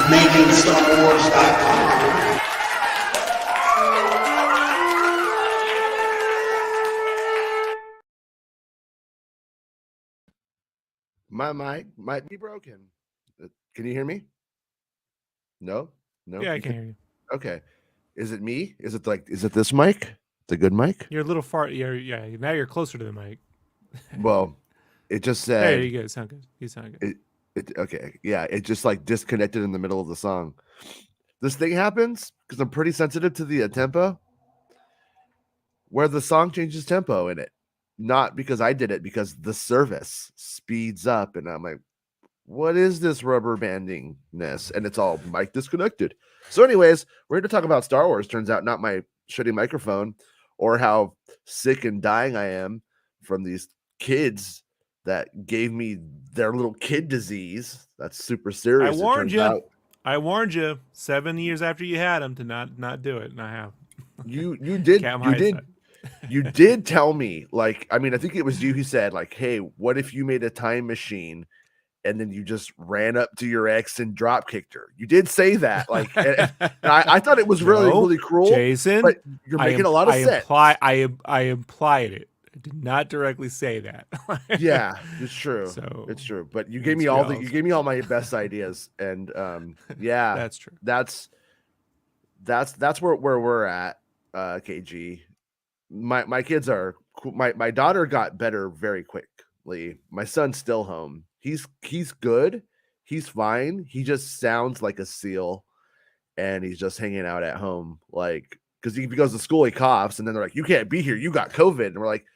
MakingStarWars.net. My mic might be broken. Can you hear me? No? No? Yeah, I can hear you. Okay. Is it me? Is it this mic? The good mic? You're a little far. Now you're closer to the mic. Well, it just There said you go. Sound good. You sound good. okay. Yeah, it just like disconnected in the middle of the song. This thing happens because I'm pretty sensitive to the tempo, where the song changes tempo in it. Not because I did it, because the service speeds up, and I'm like, what is this rubber bandingness? And it's all mic disconnected. So, anyways, we're here to talk about Star Wars. Turns out, not my shitty microphone, or how sick and dying I am from these kids that gave me their little kid disease. That's super serious. I warned you. I warned you 7 years after you had them to not do it, and I have. You did. You did tell me, like, I mean, I think it was you who said, like, hey, what if you made a time machine and then you just ran up to your ex and drop kicked her? You did say that. Like, and I thought it was really cruel. Jason, but you're making a lot of sense. I implied it. I did not directly say that. Yeah, it's true. So it's true. But you gave me all my best ideas. And yeah, that's true. That's where we're at, KG. My kids are cool. My daughter got better very quickly. My son's still home. He's good. He's fine. He just sounds like a seal, and he's just hanging out at home. Like, because if he goes to school, he coughs, and then they're like, "You can't be here. You got COVID." And we're like,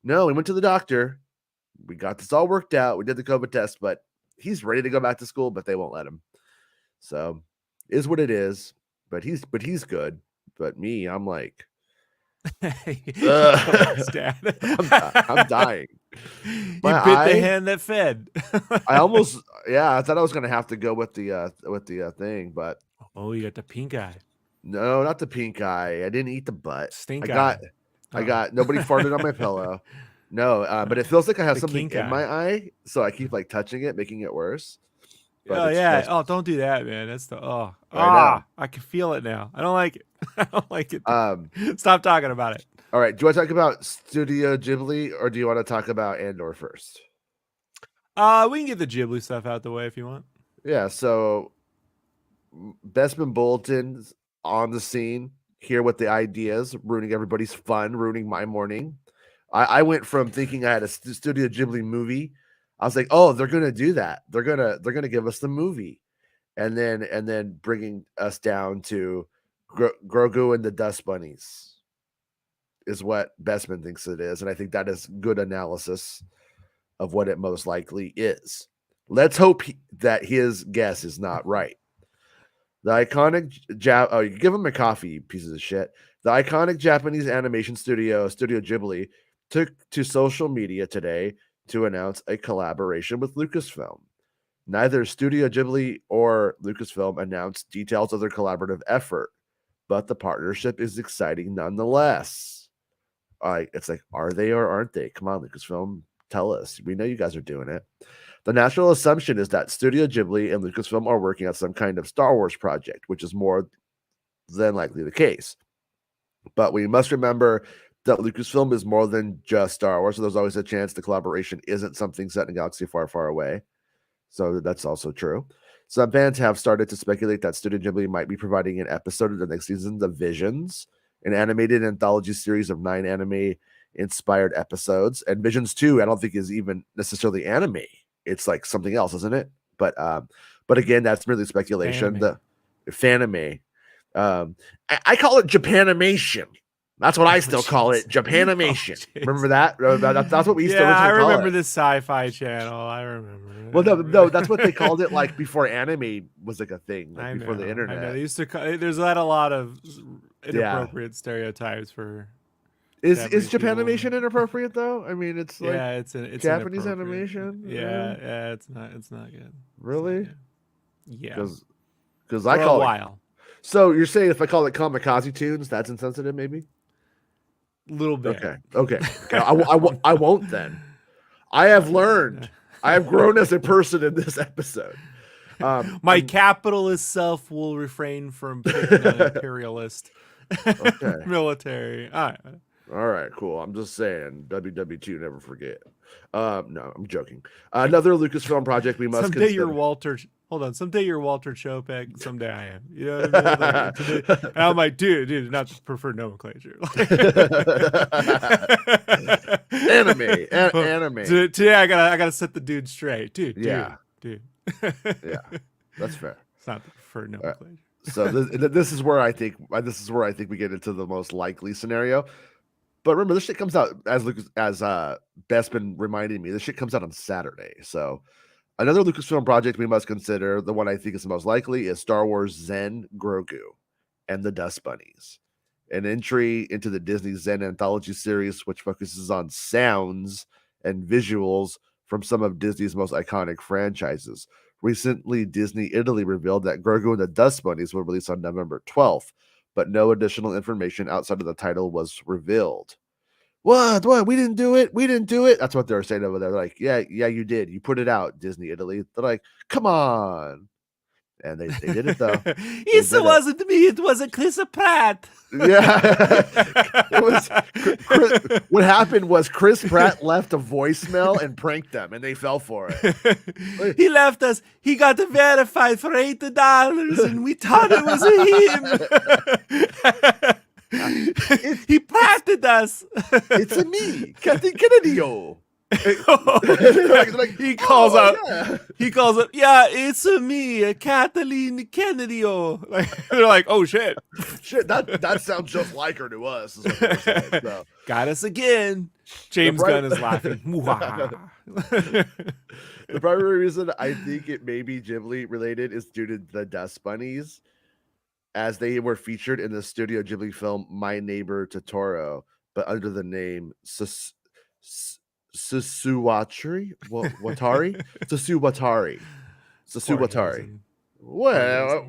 "No, we went to the doctor. We got this all worked out. We did the COVID test, but he's ready to go back to school, but they won't let him. So, is what it is. But he's good. But me, I'm like." Dad. I'm dying. You bit the hand that fed. I thought I was gonna have to go with the thing, but you got the pink eye. No, not the pink eye. I didn't eat the butt. Stink eye. I got nobody farted on my pillow. No, but it feels like I have something in my eye, so I keep like touching it, making it worse. But don't do that, man. That's the I can feel it now. I don't like it. I don't like it. Stop talking about it. All right. Do you want to talk about Studio Ghibli, or do you want to talk about Andor first? We can get the Ghibli stuff out the way if you want. Yeah. So Bespin Bulletin's on the scene here with the ideas, ruining everybody's fun, ruining my morning. I went from thinking I had a Studio Ghibli movie. I was like, oh, they're gonna do that. They're gonna give us the movie, and then bringing us down to Grogu and the Dust Bunnies is what Bestman thinks it is, and I think that is good analysis of what it most likely is. Let's hope that his guess is not right. The iconic you give him a coffee, you pieces of shit. The iconic Japanese animation studio, Studio Ghibli, took to social media today to announce a collaboration with Lucasfilm. Neither Studio Ghibli or Lucasfilm announced details of their collaborative effort, but the partnership is exciting nonetheless. It's like, are they or aren't they? Come on, Lucasfilm, tell us. We know you guys are doing it. The natural assumption is that Studio Ghibli and Lucasfilm are working on some kind of Star Wars project, which is more than likely the case. But we must remember that Lucasfilm is more than just Star Wars, so there's always a chance the collaboration isn't something set in a galaxy far, far away. So that's also true. Some fans have started to speculate that Studio Ghibli might be providing an episode of the next season of Visions, an animated anthology series of 9 anime-inspired episode. And Visions 2, I don't think is even necessarily anime. It's like something else, isn't it? But again, that's merely speculation. The fanime. I call it Japanimation. That's what I still call it, Japanimation. Remember that? That's what we used to originally call it. I remember the Sci-Fi Channel. I remember. Well, no, that's what they called it, like before anime was like a thing, like before the internet. I know. They used to. There's a lot of inappropriate stereotytes for. Is Japanimation inappropriate though? I mean, it's like it's Japanese animation. Yeah, it's not good. Really? Not good. Yeah. Because I call it a while. So you're saying if I call it Kamikaze Tunes, that's insensitive, maybe? A little bit. Okay. I won't then. I have learned. I have grown as a person in this episode. My capitalist self will refrain from picking on imperialist military. All right, cool. I'm just saying, WW2, never forget. No, I'm joking. Another Lucasfilm project we must someday consider. You're Walter. Hold on. Someday you're Walter Chopek. Someday I am. You know what I mean? And I'm like, dude, not the preferred nomenclature. Anime. Today I gotta set the dude straight, dude. Yeah, that's fair. It's not the preferred nomenclature. So this is where I think we get into the most likely scenario. But remember, this shit comes out as Beth's been reminding me. This shit comes out on Saturday, so. Another Lucasfilm project we must consider, the one I think is the most likely, is Star Wars Zen Grogu and the Dust Bunnies, an entry into the Disney Zen anthology series, which focuses on sounds and visuals from some of Disney's most iconic franchises. Recently, Disney Italy revealed that Grogu and the Dust Bunnies will release on November 12th, but no additional information outside of the title was revealed. What? We didn't do it. That's what they're saying over there. They're like, yeah, you did. You put it out, Disney Italy. They're like, come on. And they did it though. It wasn't me. It was a Chris Pratt. Yeah. What happened was Chris Pratt left a voicemail and pranked them, and they fell for it. He left us. He got it verified for $80, and we thought it was him. He patted us. It's a me, Captain Kennedy. He calls up. Yeah. He calls up. Yeah, it's a me, Kathleen Kennedy. They're like, oh shit. That sounds just like her to us. Is what saying, so. Got us again. James Gunn is laughing. The primary reason I think it may be Ghibli related is due to the Dust Bunnies, as they were featured in the Studio Ghibli film My Neighbor Totoro, but under the name Susuwatari? Susuwatari. Well,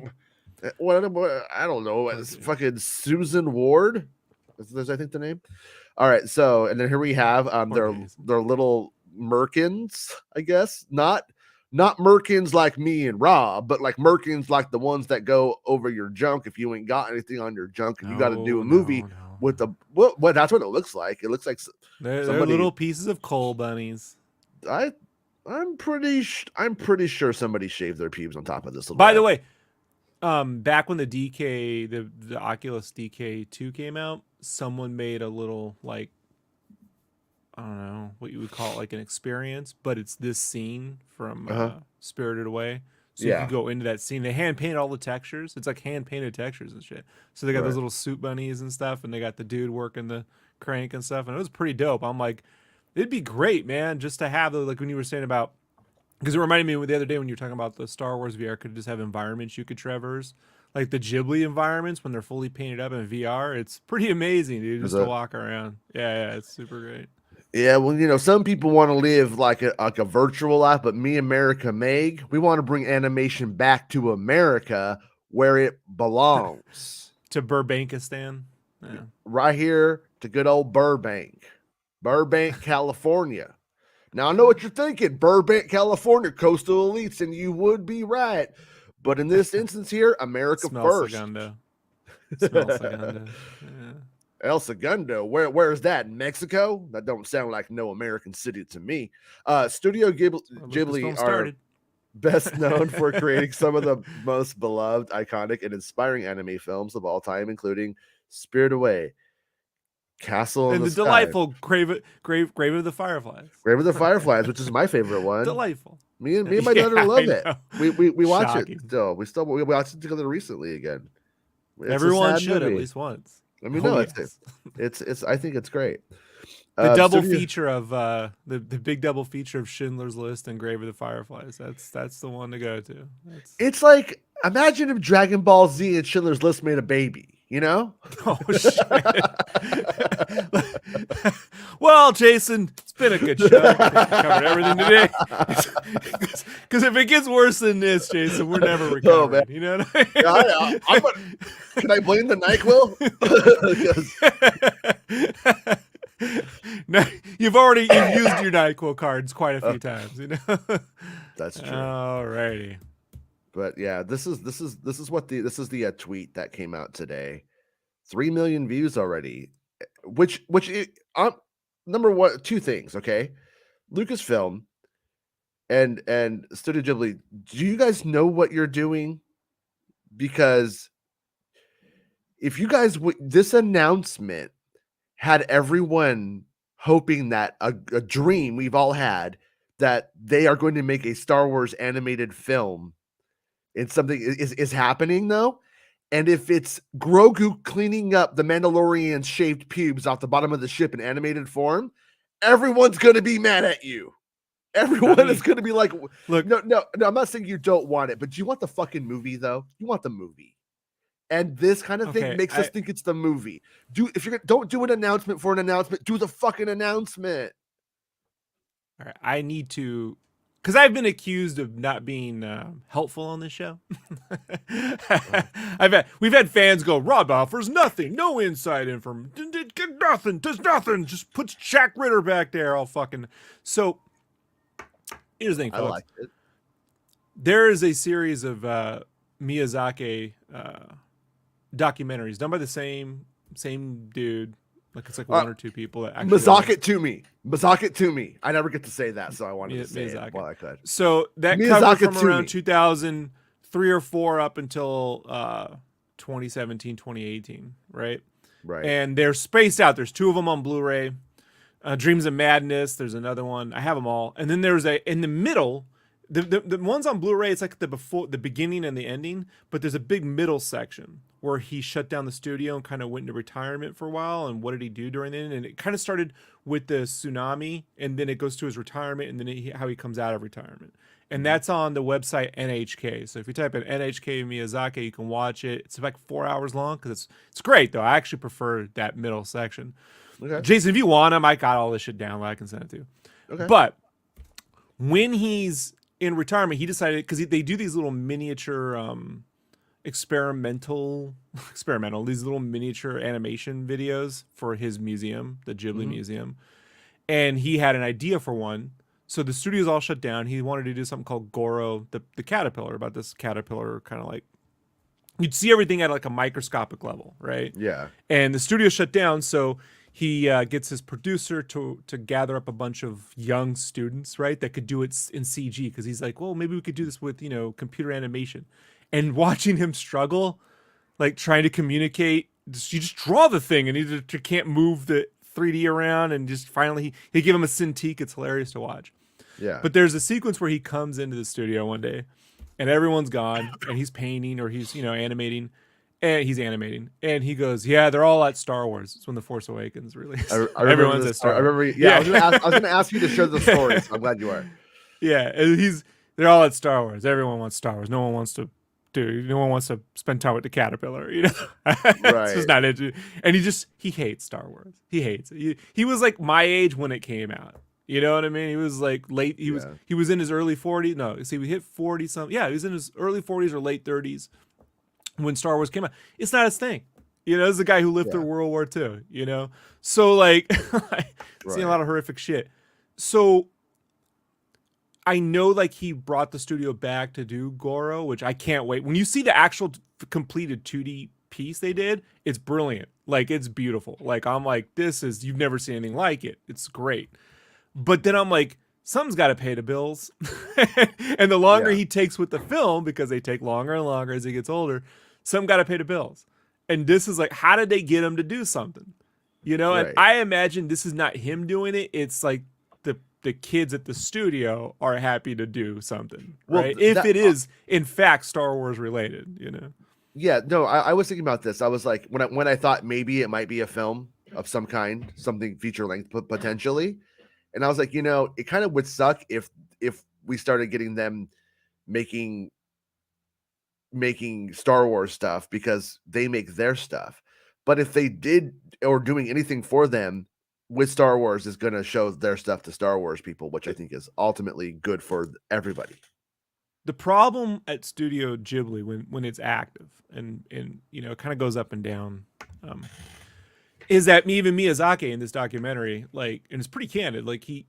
what? I don't know. It's fucking Susan Ward. Is I think the name. All right. So, and then here we have their little merkins, I guess. Not merkins like me and Rob, but like merkins like the ones that go over your junk if you ain't got anything on your junk and you got to do a movie with the what? That's what it looks like. It looks like they're little pieces of coal bunnies. I'm pretty sure somebody shaved their pubes on top of this. By the way, back when the the Oculus DK2 came out, someone made a little like, I don't know what you would call it, like an experience, but it's this scene from Spirited Away. So you can go into that scene. They hand painted all the textures. It's like hand painted textures and shit. So they got those little suit bunnies and stuff, and they got the dude working the crank and stuff, and it was pretty dope. I'm like, it'd be great, man, just to have the, like when you were saying about, because it reminded me the other day when you were talking about the Star Wars VR could just have environments you could traverse, like the Ghibli environments when they're fully painted up in VR. It's pretty amazing, dude, just to walk around. Yeah, it's super great. Yeah, well, some people want to live like a virtual life, but me, America, Meg, we want to bring animation back to America where it belongs. To Burbankistan. Yeah. Right here to good old Burbank, California. Now I know what you're thinking, Burbank, California, coastal elites, and you would be right. But in this instance here, America Smell first. Segundo. Smell Segundo. Yeah. El Segundo, where's that? In Mexico? That don't sound like no American city to me. Studio Ghibli are best known for creating some of the most beloved, iconic, and inspiring anime films of all time, including Spirit Away, Castle in And the the Sky, delightful Grave of the Fireflies. Grave of the Fireflies, which is my favorite one. Delightful. Me and my daughter love it. We watch Shocking. it still. We watched it together recently again. It's Everyone should at least once. I mean, it's. I think it's great. The double feature of the big double feature of Schindler's List and Grave of the Fireflies. That's the one to go to. It's like, imagine if Dragon Ball Z and Schindler's List made a baby. You know? Oh shit! Well, Jason, it's been a good show. Covered everything today. Because if it gets worse than this, Jason, we're never recovering. You know what I mean? Can I blame the NyQuil? No, you've used your NyQuil cards quite a few times. You know. That's true. Alrighty. But yeah, this is the tweet that came out today. 3 million views already. Which number one, two things, okay? Lucasfilm and Studio Ghibli, do you guys know what you're doing? Because if you guys this announcement had everyone hoping that a dream we've all had that they are going to make a Star Wars animated film. And something is happening though. And if it's Grogu cleaning up the Mandalorian's shaved pubes off the bottom of the ship in animated form, everyone's going to be mad at you. Everyone is going to be like, look, no, I'm not saying you don't want it, but do you want the fucking movie though? You want the movie. And this kind of thing makes us think it's the movie. Don't do an announcement for an announcement, do the fucking announcement. All right, I need to, because I've been accused of not being helpful on this show. We've had fans go, Rob offers nothing, no inside information, nothing, does nothing, just puts Jack Ritter back there all fucking. So here's the thing, folks. I like it. There is a series of Miyazaki documentaries done by the same dude. Like it's like one or two people that actually Miyazaki it to me. I never get to say that, so I wanted to say it while I could. So that covered from around 2003 or 4 up until 2017, 2018, right? Right. And they're spaced out. There's 2 of them on Blu-ray. Dreams of Madness. There's another one. I have them all. And then there's in the middle. The ones on Blu-ray, it's like the beginning and the ending, but there's a big middle section where he shut down the studio and kind of went into retirement for a while. And what did he do during the end? And it kind of started with the tsunami, and then it goes to his retirement, and then how he comes out of retirement. And that's on the website NHK. So if you type in NHK Miyazaki, you can watch it. It's like 4 hours long because it's great though. I actually prefer that middle section. Okay. Jason, if you want them, I got all this shit down. I can send it to you. Okay. But when he's in retirement, he decided, because they do these little miniature experimental these little miniature animation videos for his museum, the Ghibli Museum, and he had an idea for one. So the studio's all shut down. He wanted to do something called Goro the caterpillar, about this caterpillar, kind of like you'd see everything at like a microscopic level, right? Yeah. And the studio shut down, so he gets his producer to gather up a bunch of young students, right, that could do it in CG, because he's like, well, maybe we could do this with, computer animation. And watching him struggle, like trying to communicate, you just draw the thing, and he can't move the 3D around, and just finally he give him a Cintiq. It's hilarious to watch. Yeah. But there's a sequence where he comes into the studio one day, and everyone's gone, and he's painting or he's animating. And he's animating, and he goes, "Yeah, they're all at Star Wars." It's when The Force Awakens released. Everyone's at Star Wars. I remember. Yeah, I was going to ask you to share the story. So I'm glad you are. Yeah, and they're all at Star Wars. Everyone wants Star Wars. No one wants to spend time with the caterpillar. Right? It's just not interesting. And he hates Star Wars. He hates it. He was like my age when it came out. You know what I mean? He was like late. He was in his early 40s. No, see, we hit 40 something. Yeah, he was in his early 40s or late 30s. When Star Wars came out. It's not his thing. This is a guy who lived through World War II, So like seeing a lot of horrific shit. So I know like he brought the studio back to do Goro, which I can't wait. When you see the actual completed 2D piece they did, it's brilliant. Like it's beautiful. Like I'm like, this is you've never seen anything like it. It's great. But then I'm like, something's got to pay the bills. And the longer Yeah. he takes with the film, because they take longer and longer as he gets older, some got to pay the bills. And this is like, how did they get him to do something? You know, and Right. I imagine this is not him doing it. It's like the kids at the studio are happy to do something, Well, right? If that it is in fact Star Wars related, you know. yeah, no, I was thinking about this. I was like, when I thought maybe it might be a film of some kind, something feature length potentially, and I was like, it kind of would suck if we started getting them making Star Wars stuff because they make their stuff. But if they did or doing anything for them with Star Wars is going to show their stuff to Star Wars people, which I think is ultimately good for everybody. The problem at Studio Ghibli when it's active and you know it kind of goes up and down, is that even Miyazaki in this documentary, like, and it's pretty candid, like he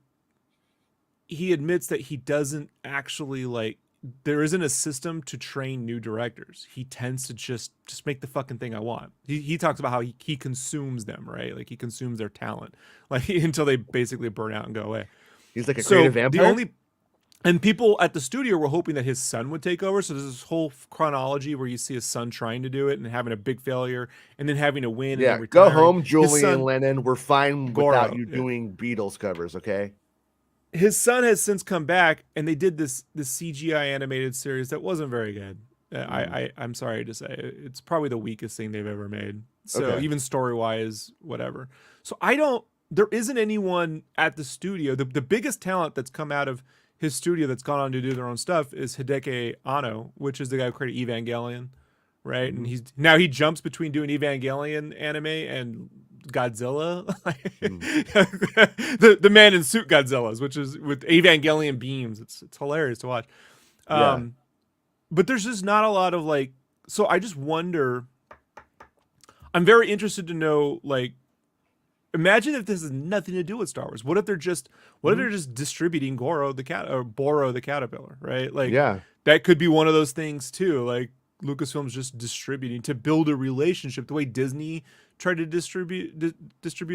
admits that he doesn't actually like there isn't a system to train new directors. He tends to just make the fucking thing I want. He talks about how he consumes them, right? Like he consumes their talent, like until they basically burn out and go away. He's like a So creative the vampire. only and people at the studio were hoping that his son would take over. So there's this whole chronology where you see his son trying to do it and having a big failure and then having to win and Yeah, then go retiring. home, His Julian son, Lennon. We're fine without Goro, you yeah. doing Beatles covers, okay? His son has since come back and they did this CGI animated series that wasn't very good. I'm sorry to say it's probably the weakest thing they've ever made. So Okay. even story wise, whatever. So there isn't anyone at the studio. The biggest talent that's come out of his studio that's gone on to do their own stuff is Hideki Anno, which is the guy who created Evangelion, right? And he jumps between doing Evangelion anime and Godzilla, the man in suit Godzillas, which is with Evangelion beams. It's hilarious to watch. Yeah. But there's just not a lot of like. So I just wonder. I'm very interested to know like. Imagine if this has nothing to do with Star Wars. What if they're just distributing Goro the cat or Boro the caterpillar, right? Like Yeah. that could be one of those things too. Like Lucasfilm's just distributing to build a relationship the way Disney tried to distribute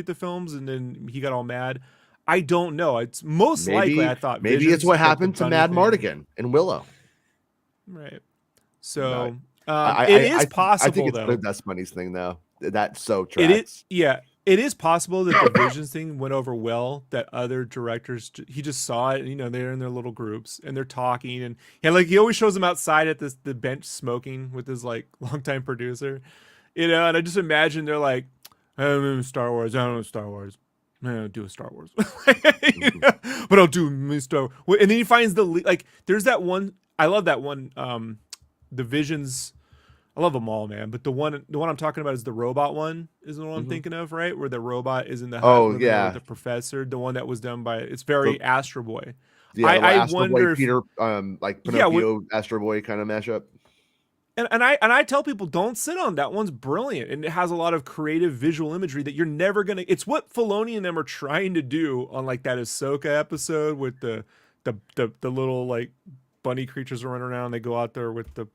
the films and then he got all mad. I don't know. It's most likely I thought Maybe it's Visions, what like the happened to bunny Mad thing. Mardigan and Willow. Right. No, So I it I is I think possible it's the though. Dust Bunnies thing though. That so It is, tracks. yeah. It is possible that the Visions thing went over well. That other directors, he just saw it. And, you know, they're in their little groups and they're talking, and yeah, like he always shows them outside at the bench smoking with his like longtime producer, you know. And I just imagine they're like, I don't know Star Wars. I don't know Star Wars. I don't do a Star Wars, you Mhm. know? But I'll do me Star Wars. And then he finds like there's that one. I love that one. The Visions. I love them all, man. But the one I'm talking about is the robot one. Is the one I'm Mhm. thinking of, right? Where the robot is in the hut Oh living there with yeah, the professor. The one that was done by it's the very Astro Boy. the I Astro Boy wonder if Peter, like yeah. Pinocchio Astro Boy kind of mashup. And I tell people don't sit on that one's brilliant and it has a lot of creative visual imagery that you're never gonna. It's what Filoni and them are trying to do on like that Ahsoka episode with the little like bunny creatures running around. They go out there with the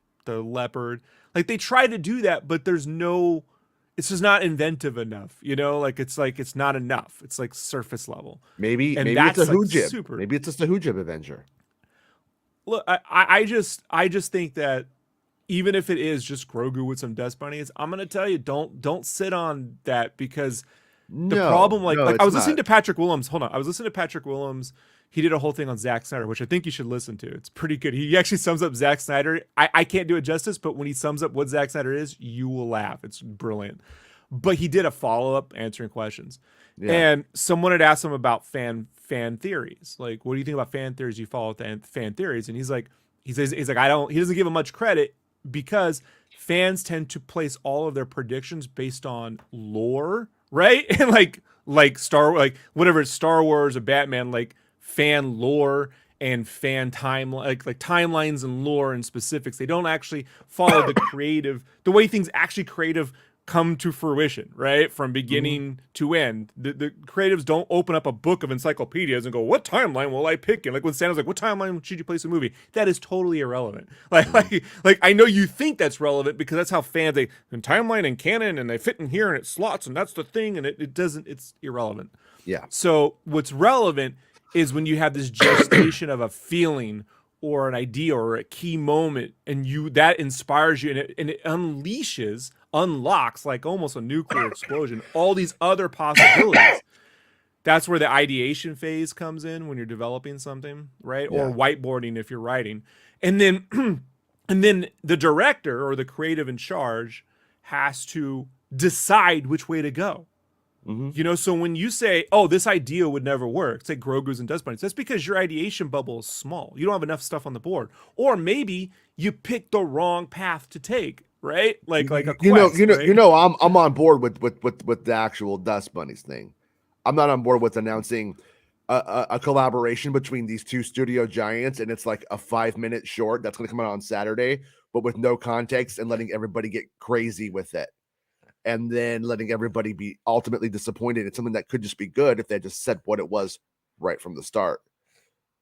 leopard. Like they try to do that, but there's no. It's just not inventive enough, you know. Like it's not enough. It's like surface level, and Maybe it's a that's like Hoojib. super. Maybe it's just a Hoojib Avenger. Look, I just think that even if it is just Grogu with some dust bunnies, I'm gonna tell you don't sit on that because the No, problem like no, like I it's was listening not. to Patrick Willems. Hold on, I was listening to Patrick Willems. He did a whole thing on Zack Snyder, which I think you should listen to. It's pretty good. He actually sums up Zack Snyder. I can't do it justice, but when he sums up what Zack Snyder is, you will laugh. It's brilliant. But he did a follow up answering questions, Yeah. and someone had asked him about fan theories. Like, what do you think about fan theories? You follow fan theories, and he's like I don't. He doesn't give him much credit because fans tend to place all of their predictions based on lore, right? And like whatever it's Star Wars or Batman, like fan lore and fan time like timelines and lore and specifics. They don't actually follow the way things actually creative come to fruition, right? From beginning to end. The creatives don't open up a book of encyclopedias and go, what timeline will I pick? And like when Santa's like, what timeline should you place a movie? That is totally irrelevant. Like I know you think that's relevant because that's how fans, they and timeline and canon and they fit in here and it slots and that's the thing, and it doesn't, it's irrelevant. Yeah. So what's relevant is when you have this gestation of a feeling or an idea or a key moment, and that inspires you, and it unlocks like almost a nuclear explosion, all these other possibilities. That's where the ideation phase comes in when you're developing something, right? Yeah. Or whiteboarding if you're writing. And then and then the director or the creative in charge has to decide which way to go. You know, so when you say, oh, this idea would never work, say Grogu's and Dust Bunnies, that's because your ideation bubble is small. You don't have enough stuff on the board. Or maybe you picked the wrong path to take, right? Like a quest, right? I'm on board with the actual Dust Bunnies thing. I'm not on board with announcing a collaboration between these two studio giants, and it's like a 5-minute short that's going to come out on Saturday, but with no context and letting everybody get crazy with it. And then letting everybody be ultimately disappointed. It's something that could just be good if they just said what it was right from the start.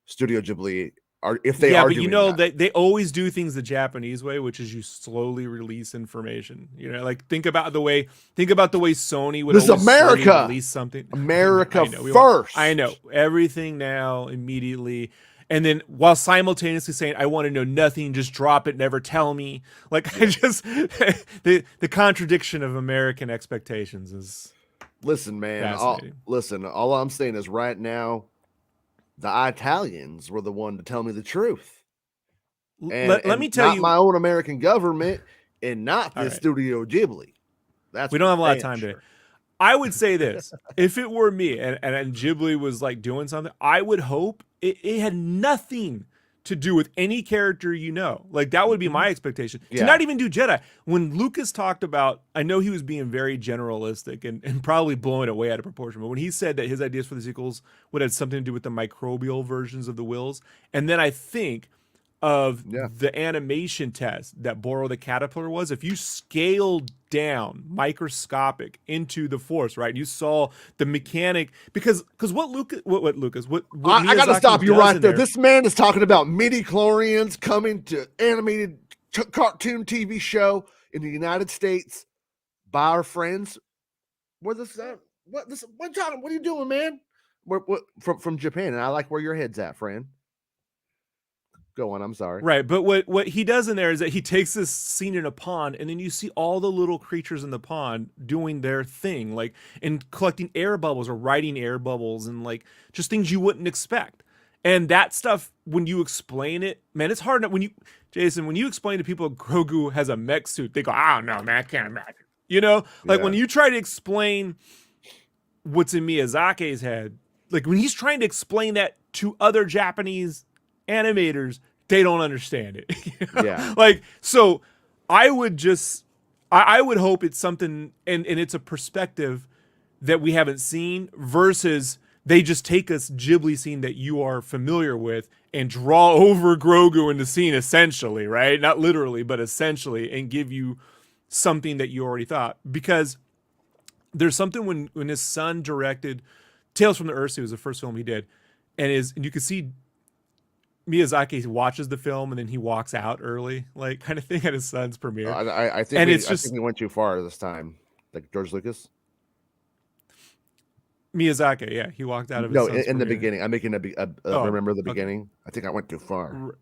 Studio Ghibli are, if they are, but doing you know, that. they always do things the Japanese way, which is you slowly release information. You know, like think about the way Sony would This is always America. slowly release something. America I know, first. I know everything now immediately. And then while simultaneously saying, I want to know nothing, just drop it, never tell me. Like I just the contradiction of American expectations is Listen, man. All I'm saying is right now, the Italians were the one to tell me the truth. And let me tell you, my own American government and not this right. Studio Ghibli. We don't have a lot of time today. I would say this: if it were me and Ghibli was like doing something, I would hope it had nothing to do with any character, you know. Like that would be my expectation. To not even do Jedi. When Lucas talked about, I know he was being very generalistic and probably blowing it way out of proportion, but when he said that his ideas for the sequels would have something to do with the microbial versions of the wills, and then I think of the animation test that Boro the Caterpillar was, if you scaled down microscopic into the Force, right? You saw the mechanic, because what I gotta stop you right there. This man is talking about midi-chlorians coming to animated cartoon TV show in the United States by our friends. What are you doing, man? From Japan, and I like where your head's at, friend. Go on, I'm sorry. Right, but what he does in there is that he takes this scene in a pond, and then you see all the little creatures in the pond doing their thing, like and collecting air bubbles or riding air bubbles, and like just things you wouldn't expect. And that stuff, when you explain it, man, it's hard. When you explain to people Grogu has a mech suit, they go, "Oh no, man, I can't imagine." You know, like when you try to explain what's in Miyazaki's head, like when he's trying to explain that to other Japanese animators, they don't understand it. You know? Yeah. Like, so I would hope it's something, and it's a perspective that we haven't seen, versus they just take a Ghibli scene that you are familiar with and draw over Grogu in the scene, essentially, right? Not literally, but essentially, and give you something that you already thought. Because there's something when his son directed Tales from the Earthsea, was the first film he did, and you can see Miyazaki watches the film and then he walks out early, like kind of thing, at his son's premiere. I think we went too far this time, like George Lucas. Miyazaki, yeah, he walked out of his son's in the premiere. beginning. I'm making remember the beginning. Okay. I think I went too far.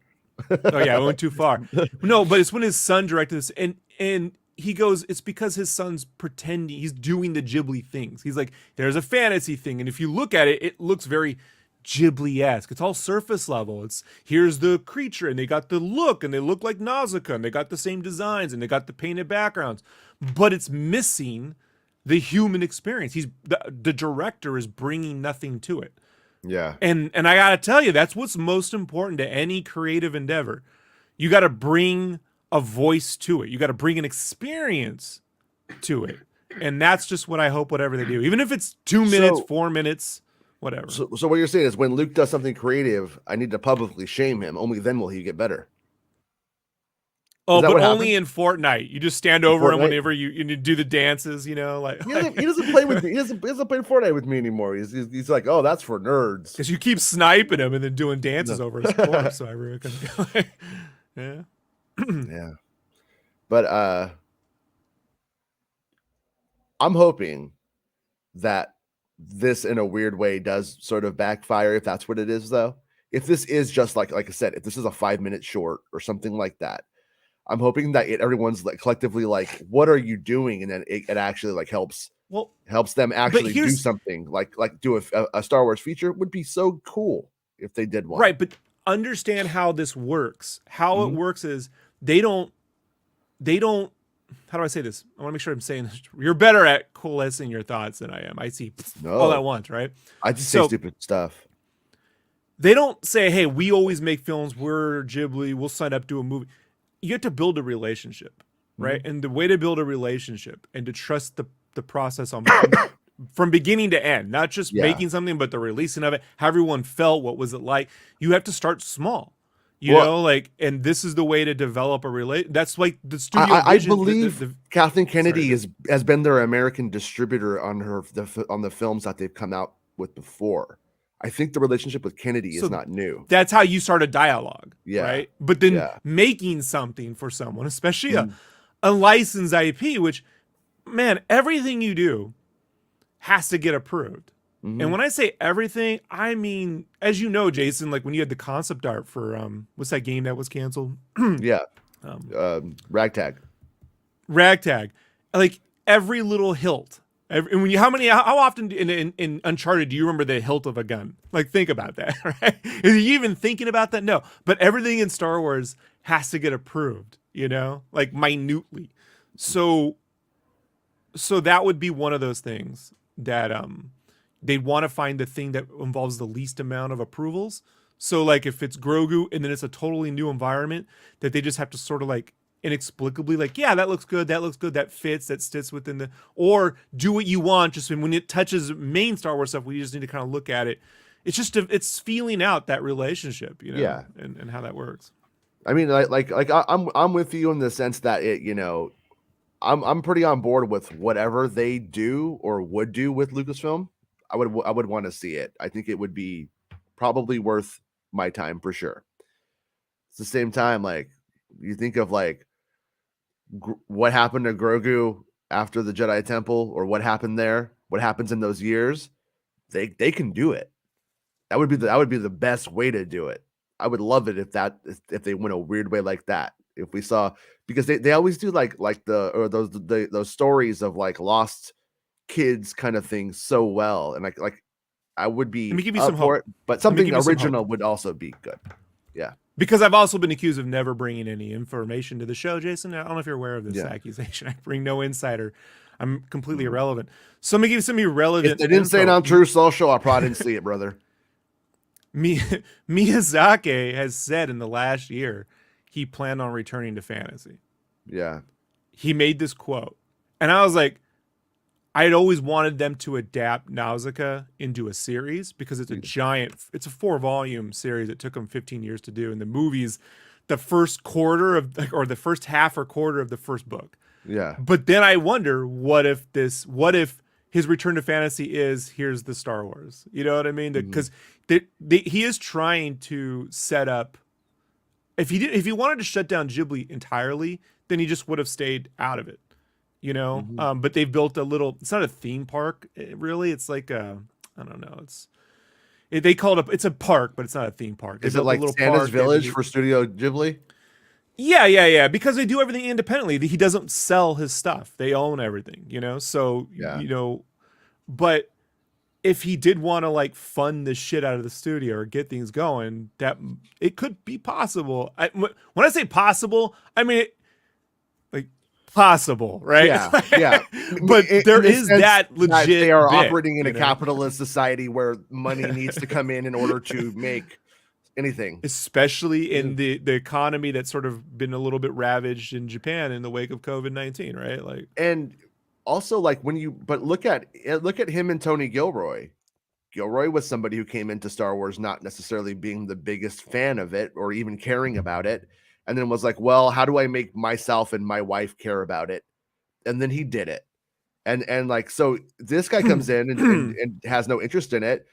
Oh yeah, I went too far. No, but it's when his son directed this, and he goes, it's because his son's pretending, he's doing the Ghibli things. He's like, there's a fantasy thing, and if you look at it, it looks very Ghibli-esque. It's all surface level. It's here's the creature, and they got the look, and they look like Nausicaa, and they got the same designs, and they got the painted backgrounds, but it's missing the human experience. The director is bringing nothing to it. Yeah. And I gotta tell you, that's what's most important to any creative endeavor. You got to bring a voice to it. You got to bring an experience to it, and that's just what I hope. Whatever they do, even if it's 2 minutes, 4 minutes. Whatever. So what you're saying is when Luke does something creative, I need to publicly shame him. Only then will he get better. Oh, that but what only happened in Fortnite. You just stand in over him Fortnite? whenever you do the dances, like He doesn't play with me. He doesn't play Fortnite with me anymore. He's like, oh, that's for nerds. because you keep sniping him and then doing dances No. over his corpse, so everyone can go like, yeah. Yeah. But I'm hoping that this in a weird way does sort of backfire if that's what it is though. If this is just like I said, if this is a 5-minute short or something like that, I'm hoping that everyone's like collectively like, what are you doing? And then it actually like helps them actually do something like do a Star Wars feature would be so cool if they did one. Right, but understand how this works. How it works is they don't how do I say this? I want to make sure I'm saying this. You're better at coalescing your thoughts than I am. I see all at once, right? I just say stupid stuff. They don't say, hey, we always make films. We're Ghibli. We'll sign up to a movie. You have to build a relationship, right? And the way to build a relationship and to trust the process from beginning to end, not just making something, but the releasing of it, how everyone felt, what was it like? You have to start small. You know, like, and this is the way to develop a relate. That's like the studio. I believe Kathleen Kennedy has been their American distributor on the films that they've come out with before. I think the relationship with Kennedy is not new. That's how you start a dialogue, right? But then making something for someone, especially a licensed IP, which, man, everything you do has to get approved. And when I say everything, I mean, as you know, Jason, like when you had the concept art for what's that game that was canceled? Ragtag. Like every little hilt. And how often in Uncharted do you remember the hilt of a gun? Like, think about that, right? Are you even thinking about that? No. But everything in Star Wars has to get approved, like minutely. So that would be one of those things that they'd want to find the thing that involves the least amount of approvals. So like if it's Grogu and then it's a totally new environment that they just have to sort of like inexplicably like, yeah, that looks good, that fits, that sits within or do what you want. Just when it touches main Star Wars stuff, we just need to kind of look at it. It's just it's feeling out that relationship, and how that works. I mean, I'm with you in the sense that I'm pretty on board with whatever they do or would do with Lucasfilm. I would want to see it. I think it would be probably worth my time for sure. At the same time, like you think of like what happened to Grogu after the Jedi Temple, or what happened there, what happens in those years, they can do it. That would be the best way to do it. I would love it if they went a weird way like that. If we saw, because they always do like those stories of like lost kids kind of thing so well, and like I would be Let me give you some for hope. it, but something original would also be good. Yeah, because I've also been accused of never bringing any information to the show, Jason. I don't know if you're aware of this accusation. I bring no insider. I'm completely irrelevant. So let me give you some irrelevant. If they didn't say it on True Social, I probably didn't see it, brother. Miyazaki has said in the last year he planned on returning to fantasy. Yeah, he made this quote, and I was like, I had always wanted them to adapt Nausicaa into a series because it's a 4-volume series. It took them 15 years to do. And the movie's the first quarter or the first half or quarter of the first book. Yeah. But then I wonder, what if his return to fantasy is, here's the Star Wars? You know what I mean? Because he is trying to set up, if he wanted to shut down Ghibli entirely, then he just would have stayed out of it. But they've built it's not a theme park really, it's like I don't know, they call it it's a park, but it's not a theme park. Is it like Santa's Village for Studio Ghibli? Yeah, because they do everything independently. He doesn't sell his stuff, they own everything, so but if he did want to like fund the shit out of the studio or get things going, that it could be possible. When I say possible, I mean possible, right? Yeah. But there is that legit. They are operating in a capitalist society where money needs to come in order to make anything, especially in the economy that's sort of been a little bit ravaged in Japan in the wake of COVID-19, right? Like, and also like look at him and Tony Gilroy. Gilroy was somebody who came into Star Wars not necessarily being the biggest fan of it or even caring about it. and then was like, well, how do I make myself and my wife care about it? And then he did it. And like, so this guy comes in and has no interest in it.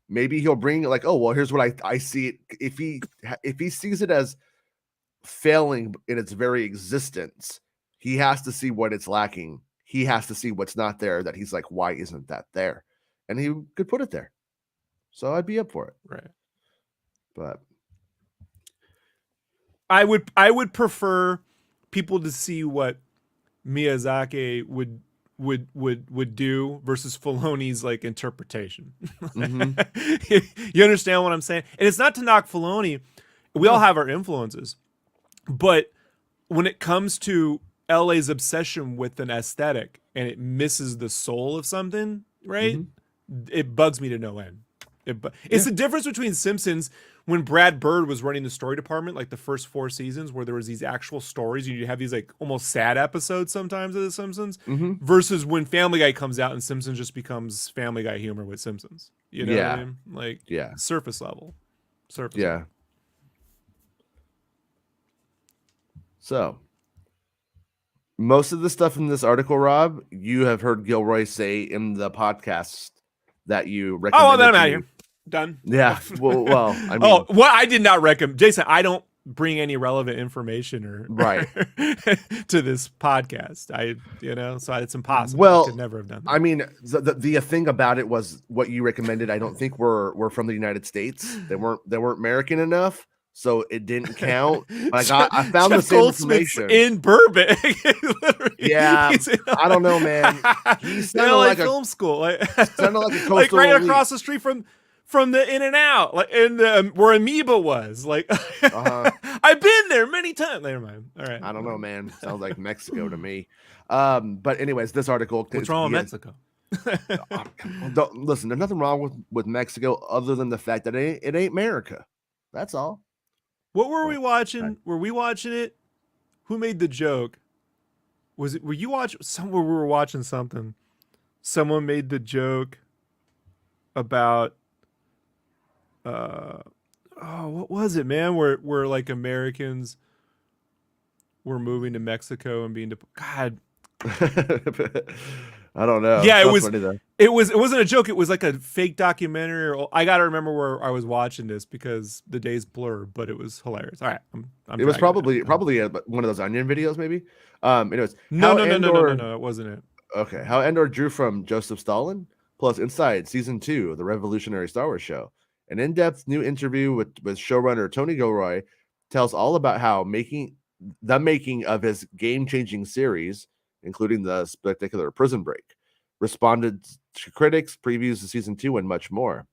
Maybe he'll bring like, oh, well, here's what I see it. If he sees it as failing in its very existence, he has to see what it's lacking. He has to see what's not there, that he's like, why isn't that there? And he could put it there. So I'd be up for it. Right. But I would prefer people to see what Miyazaki would do versus Filoni's like interpretation. You understand what I'm saying? And it's not to knock Filoni. We all have our influences. But when it comes to LA's obsession with an aesthetic and it misses the soul of something, right? It bugs me to no end. It's the difference between Simpsons when Brad Bird was running the story department, like the first 4 seasons, where there was these actual stories, and you have these like almost sad episodes sometimes of The Simpsons, versus when Family Guy comes out and Simpsons just becomes Family Guy humor with Simpsons. You know what I mean? Like surface level. Level. So most of the stuff in this article, Rob, you have heard Gilroy say in the podcast that you recommended. Oh, then I'm out of here. Done. Yeah. Well, I mean, I did not recommend. Jason, I don't bring any relevant information or right to this podcast. So it's impossible. Well, I could never have done that. I mean, the thing about it was what you recommended. I don't think were from the United States. They weren't American enough. So it didn't count. Like I found the same information in Burbank. Yeah, I don't know, man. He's sounded like film school, sounded like a coastal like right elite. across the street from the In and Out, like in the where Amoeba was. Like I've been there many times. Never mind. All right. I don't know, man. Sounds like Mexico to me. But anyways, this article. What's wrong with Mexico? Listen, there's nothing wrong with Mexico other than the fact that it ain't America. That's all. What were we watching? Were we watching it? Who made the joke? Were you watching somewhere? We were watching something. Someone made the joke about what was it, man? Where like Americans were moving to Mexico and being God. I don't know. Yeah, it wasn't a joke. It was like a fake documentary. I got to remember where I was watching this because the days blur, but it was hilarious. All right. It was probably one of those Onion videos, maybe. Anyways. No, it wasn't it. Okay. How Andor drew from Joseph Stalin, plus Inside Season 2 of the Revolutionary Star Wars show. An in-depth new interview with showrunner Tony Gilroy tells all about how making of his game-changing series, including the spectacular Prison Break, responded to critics, previews of Season 2, and much more.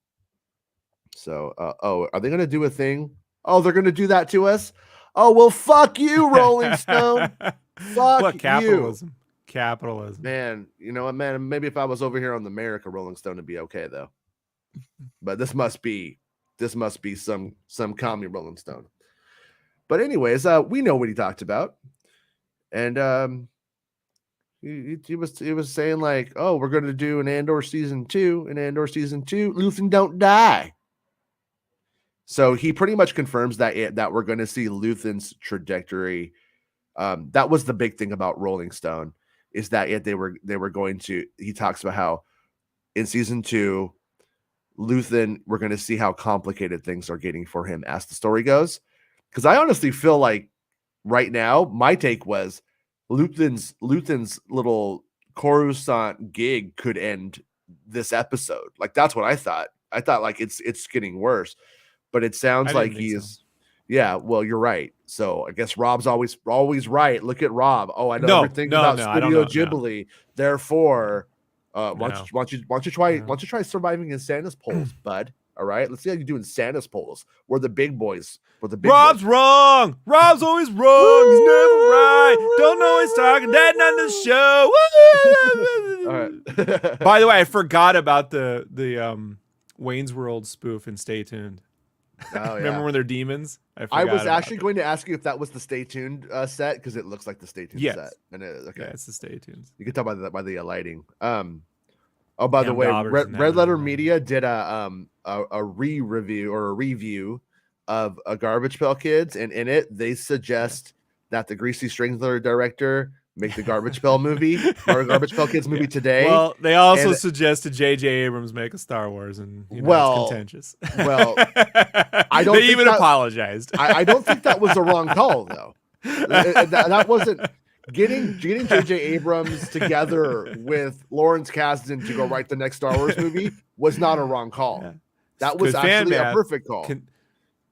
So, are they going to do a thing? Oh, they're going to do that to us? Oh, well, fuck you, Rolling Stone. Fuck what, capitalism? You. Capitalism. Man, you know what, man? Maybe if I was over here on the America Rolling Stone, it'd be okay, though. But this must be some commie Rolling Stone. But anyways, we know what he talked about. And he was saying like, oh, we're going to do an Andor season 2, Luthen don't die. So he pretty much confirms that we're going to see Luthen's trajectory. That was the big thing about Rolling Stone, is that they were going to. He talks about how in season 2, Luthen, we're going to see how complicated things are getting for him as the story goes. Because I honestly feel like right now, my take was Luthen's little Coruscant gig could end this episode. Like that's what I thought. I thought like it's getting worse, but it sounds like he's. So. Yeah, well, you're right. So I guess Rob's always right. Look at Rob. Oh, I know everything about Studio Ghibli. Therefore, why don't you try surviving in Santa's polls, bud? All right, let's see how you do in Santa's polls. We're the big boys. Rob's wrong. Rob's always wrong. He's never right. Don't know he's talking. Dad on the show. All right. By the way, I forgot about the Wayne's World spoof and Stay Tuned. Oh, yeah. Remember when they're demons? I was actually going to ask you if that was the Stay Tuned set, because it looks like the Stay Tuned set. And okay. Yeah, it's the Stay Tuned. You can tell by the lighting. Oh, by the way, Red Letter Media did a re-review or a review of a Garbage Pail Kids, and in it they suggest that the Greasy Strangler director make the Garbage Pail movie, or Garbage Pail Kids movie today. Well, they also And suggested J.J. Abrams make a Star Wars, and it's well, contentious. I don't They think even that, apologized. I don't think that was the wrong call though. That wasn't getting J.J. Abrams together with Lawrence Kasdan to go write the next Star Wars movie was not a wrong call. Yeah. That was Good fan actually a math. perfect call.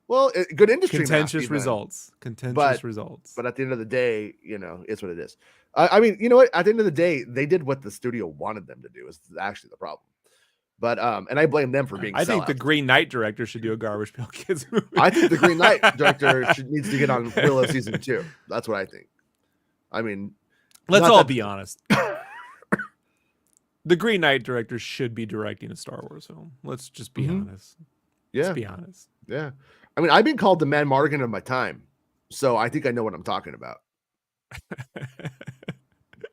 Well, good industry Contentious math, results. Contentious results. But at the end of the day, it's what it is. I mean, you know what? At the end of the day, they did what the studio wanted them to do. Is actually the problem. But and I blame them for being. I think the sellouts. Green Knight director should do a Garbage Pail Kids movie. I think the Green Knight director needs to get on Willow season 2. That's what I think. I mean, let's all be honest. The Green Knight director should be directing a Star Wars film. Let's just be honest. Yeah. Let's be honest. Yeah. I mean, I've been called the Mad Mardigan of my time, so I think I know what I'm talking about.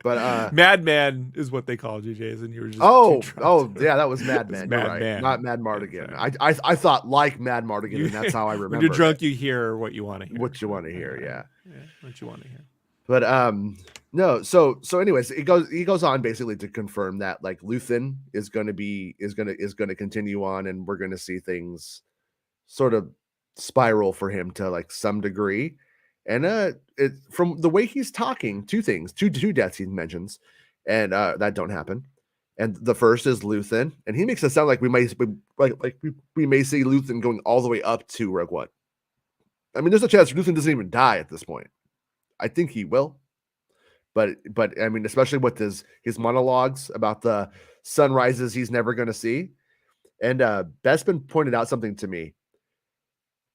But Madman is what they called you, Jason. You were just yeah, that was Madman. You're right. Man. Not Mad Mardigan. I thought like Mad Mardigan, and that's how I remember. When you're drunk, you hear what you want to hear. What you want to hear, yeah. What you want to hear. But no. So anyways, he goes on basically to confirm that like Luthen is going to continue on, and we're going to see things sort of spiral for him to like some degree. And from the way he's talking, two deaths he mentions, and that don't happen. And the first is Luthen, and he makes it sound like we may see Luthen going all the way up to Rogue One. I mean, there's a chance Luthen doesn't even die at this point. I think he will, but I mean, especially with his monologues about the sunrises he's never going to see. And Bespin pointed out something to me,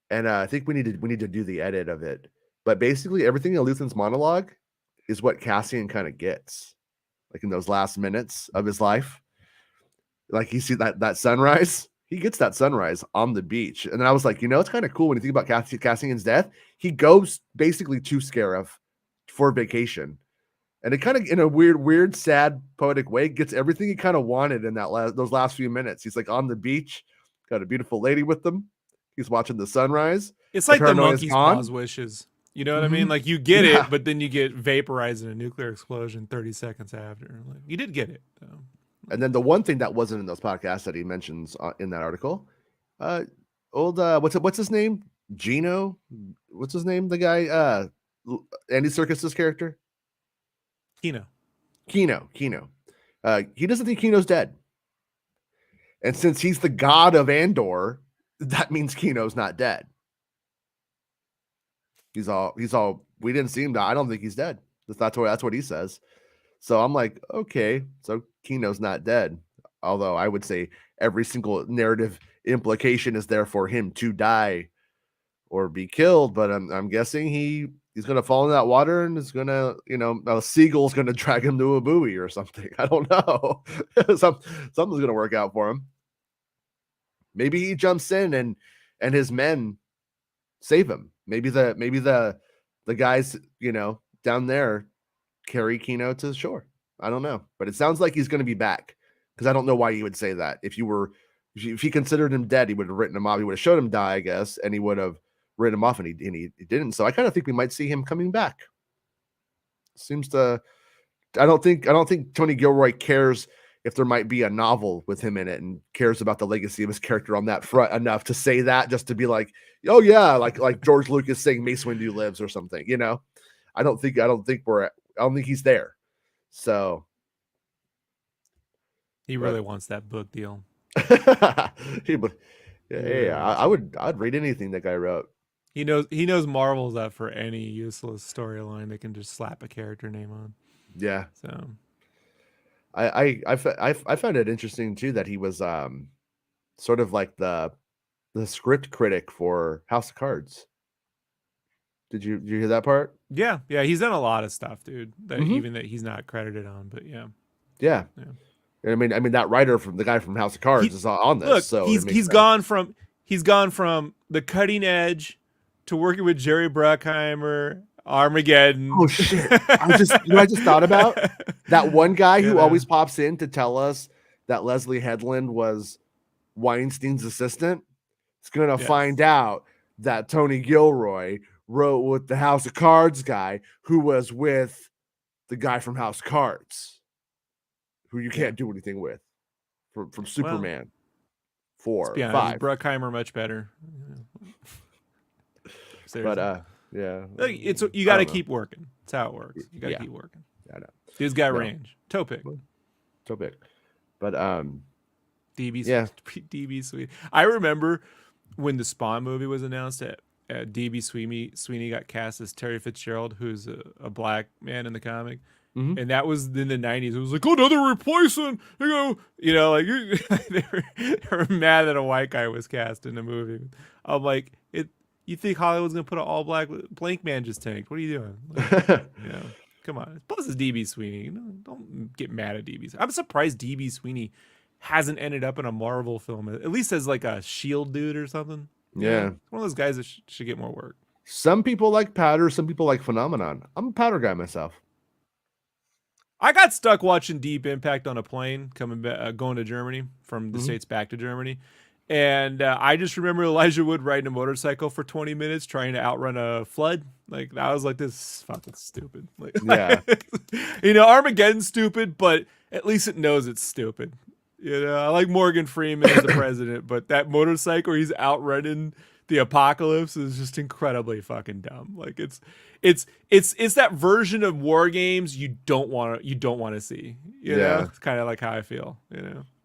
and I think we need to do the edit of it. But basically, everything in Luthen's monologue is what Cassian kind of gets, like in those last minutes of his life. Like you see that sunrise, he gets that sunrise on the beach, and then I was like, it's kind of cool when you think about Cassian's death. He goes basically to Scarif for vacation, and it kind of, in a weird, sad, poetic way, gets everything he kind of wanted in those last few minutes. He's like on the beach, got a beautiful lady with him. He's watching the sunrise. It's like the monkey's paw's wishes. You know what I mean? Like you get it, but then you get vaporized in a nuclear explosion 30 seconds after. Like you did get it. So. And then the one thing that wasn't in those podcasts that he mentions in that article, what's his name? Gino? What's his name? The guy, Andy Serkis's character? Kino. He doesn't think Kino's dead. And since he's the god of Andor, that means Kino's not dead. He's all, we didn't see him die. I don't think he's dead. That's what he says. So I'm like, okay, so Kino's not dead. Although I would say every single narrative implication is there for him to die or be killed. But I'm guessing he's going to fall in that water and is going to, a seagull's going to drag him to a buoy or something. I don't know. Something's going to work out for him. Maybe he jumps in and his men save him. Maybe the guys, down there carry Kino to the shore. I don't know, but it sounds like he's going to be back, because I don't know why you would say that. If he considered him dead, he would have written him off. He would have showed him die, I guess, and he would have written him off, and he didn't. So I kind of think we might see him coming back. I don't think Tony Gilroy cares if there might be a novel with him in it, and cares about the legacy of his character on that front enough to say that, just to be like, oh yeah, like George Lucas saying Mace Windu lives or something. I don't think he's there. So he really wants that book deal. I'd read anything that guy wrote. He knows Marvel's up for any useless storyline they can just slap a character name on. Yeah. So I found it interesting too that he was sort of like the script critic for House of Cards. Did you hear that part? Yeah, he's done a lot of stuff, dude. Even that he's not credited on, but yeah. I mean that writer from the guy from House of Cards is on this. Look, so he's gone from the cutting edge to working with Jerry Bruckheimer, Armageddon. Oh shit! I just thought about that one guy who always pops in to tell us that Leslie Headland was Weinstein's assistant. Is gonna find out that Tony Gilroy wrote with the House of Cards guy who was with the guy from House of Cards, who you can't do anything with from Superman 4 let's be or honest, 5. Bruckheimer much better. But yeah, it's you got to keep working. That's how it works. You got to keep working. I know. Dude's got range. Toe pick. But DB, yeah. DB Sweeney. I remember when the Spawn movie was announced at DB Sweeney got cast as Terry Fitzgerald, who's a black man in the comic. Mm-hmm. And that was in the 90s. It was like, another replacement. You know, like they were mad that a white guy was cast in the movie. I'm like, you think Hollywood's gonna put an all black blank man just tanked? What are you doing? Like, come on. Plus it's DB Sweeney. Don't get mad at DB. I'm surprised DB Sweeney hasn't ended up in a Marvel film, at least as like a Shield dude or something. Yeah, one of those guys that should get more work. Some people like Powder, some people like Phenomenon. I'm a Powder guy myself. I got stuck watching Deep Impact on a plane coming back, going to Germany from the States back to Germany. And I just remember Elijah Wood riding a motorcycle for 20 minutes trying to outrun a flood. Like, I was like, this is fucking stupid. Like, yeah. Armageddon's stupid, but at least it knows it's stupid. I like Morgan Freeman as the president, but that motorcycle he's outrunning the apocalypse is just incredibly fucking dumb. Like, it's that version of War Games you don't want to see. You know? It's kind of like how I feel,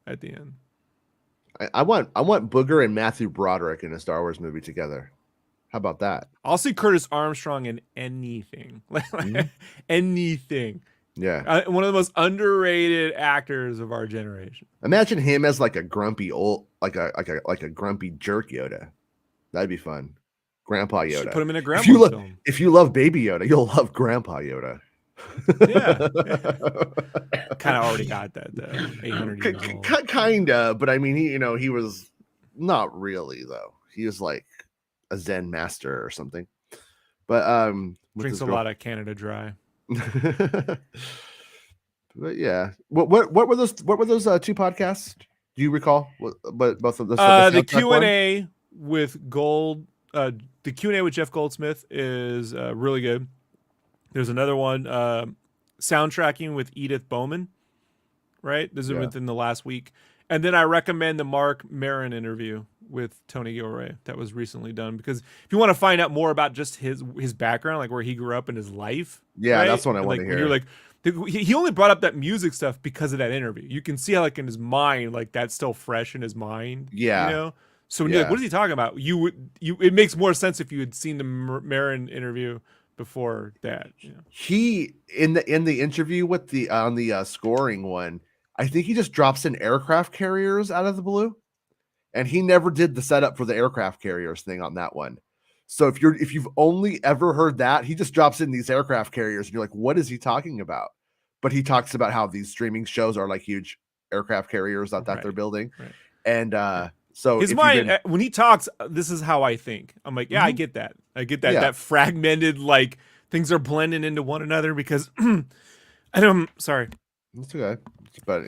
at the end. I want Booger and Matthew Broderick in a Star Wars movie together. How about that? I'll see Curtis Armstrong in anything. Anything. Yeah. One of the most underrated actors of our generation. Imagine him as like a grumpy old like a grumpy jerk Yoda. That'd be fun. Grandpa Yoda. Should put him in a grandpa film. If you love Baby Yoda, you'll love Grandpa Yoda. Yeah. Kind of already got that 800 years old. Kinda, but I mean, he was not really though. He was like a Zen master or something. But drinks a lot of Canada Dry. But yeah, what were those? What were those 2 podcasts? Do you recall? What both of those? The Q&A with the Q&A with Jeff Goldsmith is really good. There's another one, soundtracking with Edith Bowman, right? This is within the last week. And then I recommend the Mark Maron interview with Tony Gilroy that was recently done, because if you want to find out more about just his background, like where he grew up in his life. Yeah, right? that's what I want to hear. You're like, he only brought up that music stuff because of that interview. You can see how, like, in his mind, like, that's still fresh in his mind. Yeah. So when you're like, what is he talking about? It makes more sense if you had seen the Maron interview before that. He in the interview with the on the scoring one, I think he just drops in aircraft carriers out of the blue, and he never did the setup for the aircraft carriers thing on that one. So if you've only ever heard that, he just drops in these aircraft carriers, and you're like, what is he talking about? But he talks about how these streaming shows are like huge aircraft carriers that they're building, and so his mind when he talks, this is how I think. I'm like, I get that. That fragmented, like, things are blending into one another because sorry. It's okay. But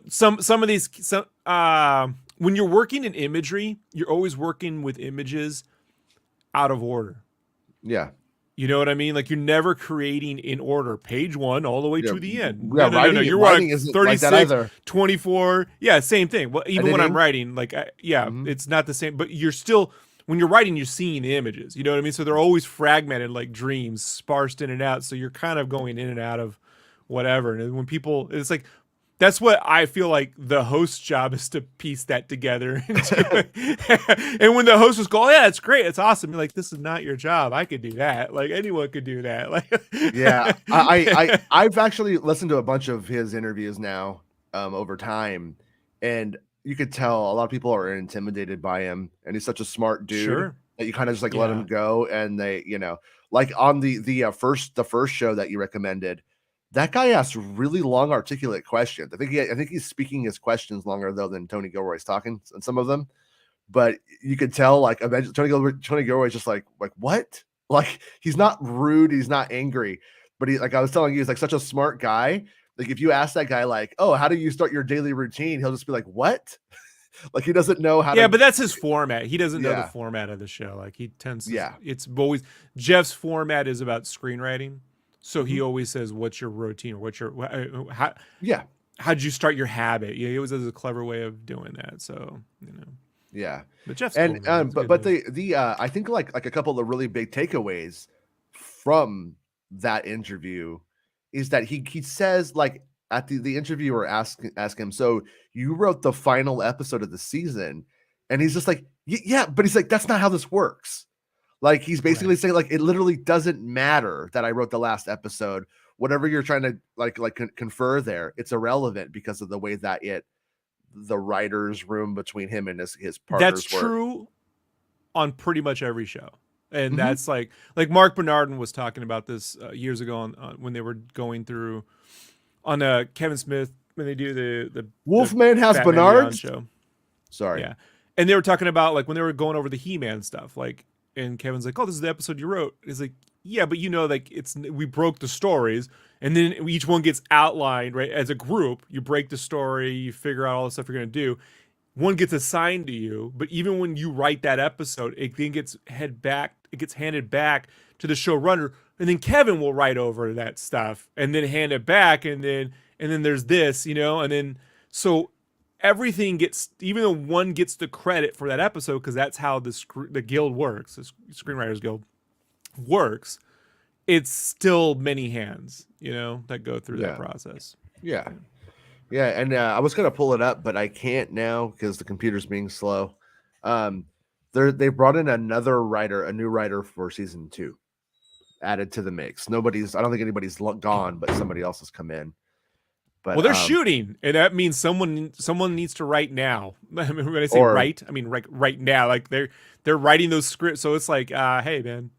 some of these when you're working in imagery, you're always working with images out of order. Yeah. You know what I mean? Like, you're never creating in order, page 1 all the way to the end. Yeah, no. You're writing like isn't 36, like that either. 24. Yeah, same thing. Well, even when I'm writing, like, it's not the same. But you're still, when you're writing, you're seeing the images. You know what I mean? So they're always fragmented, like dreams, sparsed in and out. So you're kind of going in and out of whatever. And when people, it's like, that's what I feel like the host's job is, to piece that together. And when the host was going, yeah, it's great, it's awesome. You're like, this is not your job. I could do that. Like, anyone could do that. Like, yeah, I've actually listened to a bunch of his interviews now over time, and you could tell a lot of people are intimidated by him, and he's such a smart dude that you kind of just like let him go. And they, like on the first show that you recommended, that guy asks really long, articulate questions. I think he's speaking his questions longer though than Tony Gilroy's talking on some of them. But you could tell, like, eventually Tony Gilroy's just like what? Like, he's not rude, he's not angry, but he, like I was telling you, he's like such a smart guy. Like, if you ask that guy, like, oh, how do you start your daily routine? He'll just be like, what? Like he doesn't know how Yeah, to. but that's his format. He doesn't know the Yeah, format of the show. Like he tends to. yeah, It's always Jeff's format is about screenwriting, so he hmm always says, "What's your routine? Or what's your yeah, how'd you start your habit?" Yeah, he always has a clever way of doing that. So yeah. but Jeff's cool, And man. He's a but good dude. the I think like a couple of really big takeaways from that interview is that he says like at the interviewer ask him, so you wrote the final episode of the season, and he's just like, yeah, but he's like, that's not how this works. Like he's basically Right. saying like it literally doesn't matter that I wrote the last episode. Whatever you're trying to confer there, it's irrelevant because of the way that the writer's room between him and his That's partners work. true on pretty much every show. And hmm that's like Mark Bernardin was talking about this years ago on when they were going through on Kevin Smith when they do the Wolfman has Batman Beyond Bernards. show. Sorry. Yeah. And they were talking about like when they were going over the He-Man stuff, like, and Kevin's like, "Oh, this is the episode you wrote." He's like, "Yeah, but like we broke the stories, and then each one gets outlined right as a group. You break the story, you figure out all the stuff you're gonna do. One gets assigned to you, but even when you write that episode, it then gets handed back to the showrunner, and then Kevin will write over that stuff and then hand it back, and then there's this, and then so." Everything gets, even though one gets the credit for that episode, because that's how the guild works, the Screenwriters Guild works. It's still many hands, that go through that Yeah. process. Yeah. Yeah. And I was gonna pull it up, but I can't now because the computer's being slow. Um, they brought in another writer, a new writer for season 2, added to the mix. I don't think anybody's gone, but somebody else has come in. But Well, they're shooting, and that means someone needs to write now. I mean, when I say or write, I mean right now. Like they're writing those scripts, so it's like, hey man,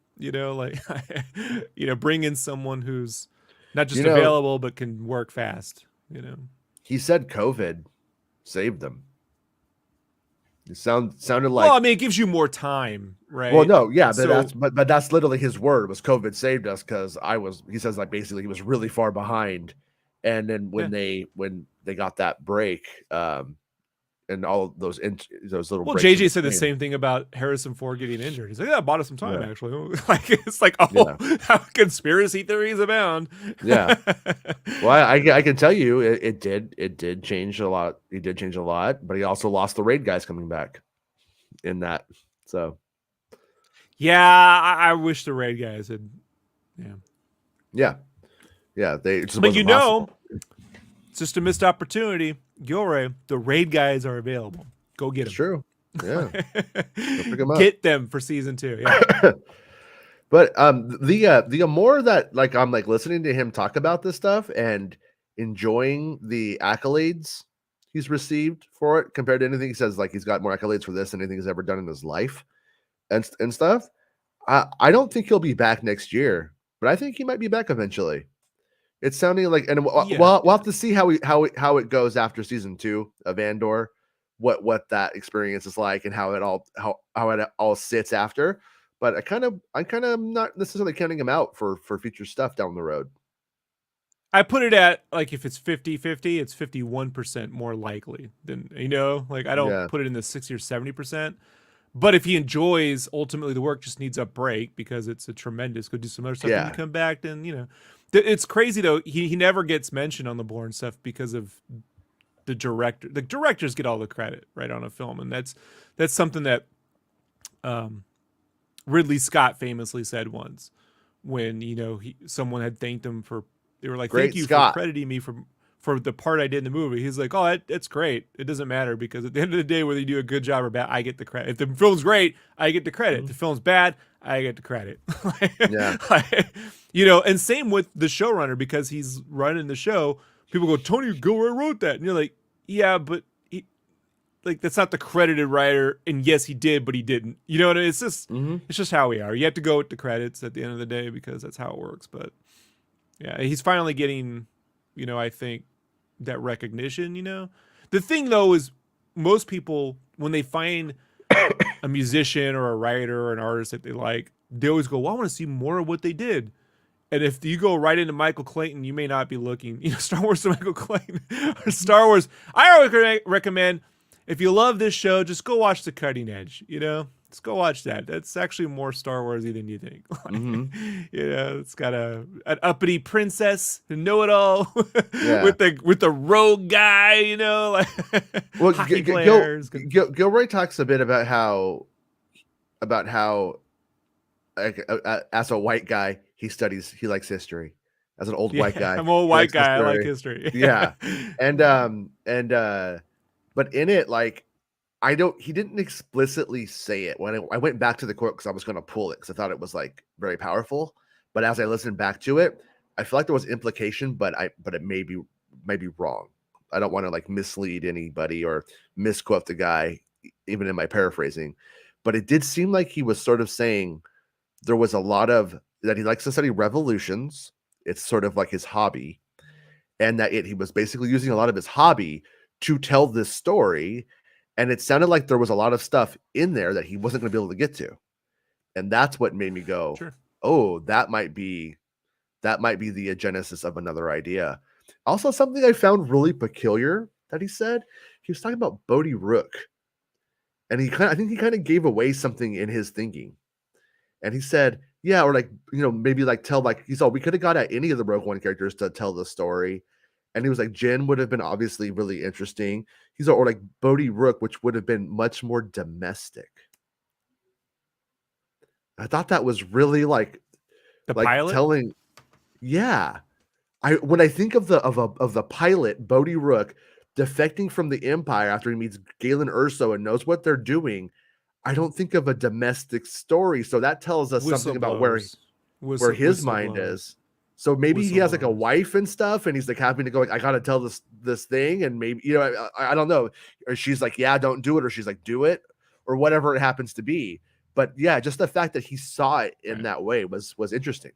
like bring in someone who's not just available but can work fast. He said COVID saved them. It sounded like. Well, I mean, it gives you more time, right? Well, no, yeah, but So that's literally his word was COVID saved us because he says like basically he was really far behind, and then yeah. when they got that break, and all those little. Well, breaks JJ said the same thing about Harrison Ford getting injured. He's like, "Yeah, I bought us some time, Yeah. actually." Like it's like, oh, how conspiracy theories abound. Yeah. Well, I can tell you it did change a lot. He did change a lot, but he also lost the raid guys coming back in that. So yeah, I wish the raid guys had. yeah, they just But wasn't possible. it's just a missed opportunity. Gilroy, the raid guys are available. Go get them. It's true. Yeah. Pick 'em up. Get them for season 2. Yeah. But the more that like I'm like listening to him talk about this stuff and enjoying the accolades he's received for it compared to anything he says, like he's got more accolades for this than anything he's ever done in his life and stuff. I don't think he'll be back next year, but I think he might be back eventually. It's sounding like, and we'll have to see how it goes after season 2 of Andor, what that experience is like and how it all sits after. But I'm kind of not necessarily counting him out for future stuff down the road. I put it at like if it's 50-50, it's 51% more likely than like I don't put it in the 60 or 70%. But if he enjoys ultimately the work, just needs a break because it's a tremendous, go do some other stuff and you come back, then it's crazy though. He never gets mentioned on the Bourne stuff because of the director. The directors get all the credit right on a film, and that's something that Ridley Scott famously said once when someone had thanked him for, they were like, "Thank you for crediting me for the part I did in the movie." He's like, "Oh, that's great. It doesn't matter because at the end of the day, whether you do a good job or bad, I get the credit. If the film's great, I get the credit. If the film's bad, I get the credit." And same with the showrunner because he's running the show. People go, "Tony Gilroy wrote that," and you're like, "Yeah, but that's not the credited writer." And yes, he did, but he didn't. What I mean? It's just it's just how we are. You have to go with the credits at the end of the day because that's how it works. But yeah, he's finally getting, I think, that recognition. The thing though is most people when they find a musician or a writer or an artist that they like, they always go, "Well, I want to see more of what they did." And if you go right into Michael Clayton, you may not be looking, Star Wars to Michael Clayton or Star Wars. I always recommend if you love this show, just go watch The Cutting Edge. Just go watch that. That's actually more Star Warsy than you think. Hmm. It's got an uppity princess, a know-it-all, Yeah. with the rogue guy. Like Well, hockey players. Gilroy talks a bit about how like, as a white guy, he likes history. As an old white Yeah, guy, I'm an old he white likes guy. I like history. history. Yeah. And but in it, like, he didn't explicitly say it. When I went back to the quote because I was going to pull it because I thought it was like very powerful. But as I listened back to it, I feel like there was implication, but it may be wrong. I don't want to like mislead anybody or misquote the guy, even in my paraphrasing. But it did seem like he was sort of saying there was a lot of that he likes to study revolutions. It's sort of like his hobby, and that he was basically using a lot of his hobby to tell this story. And it sounded like there was a lot of stuff in there that he wasn't going to be able to get to. And that's what made me go, Sure. oh, that might be the genesis of another idea. Also, something I found really peculiar that he said, he was talking about Bodhi Rook. And I think he kind of gave away something in his thinking. And he said, yeah, or like, maybe like tell, like, he said, we could have got at any of the Rogue One characters to tell the story. And he was like, Jin would have been obviously really interesting. He's or like Bodhi Rook, which would have been much more domestic. I thought that was really like The pilot? telling, yeah. When I think of the pilot, Bodhi Rook, defecting from the Empire after he meets Galen Erso and knows what they're doing, I don't think of a domestic story. So that tells us something about Whistleblowers. where his mind Whistleblowers. is. So maybe he has like a Whistleblowers. wife and stuff, and he's like having to go like, I gotta tell this thing, and maybe I don't know, or she's like, yeah, don't do it, or she's like, do it, or whatever it happens to be. But yeah, just the fact that he saw it in Right. that way was interesting.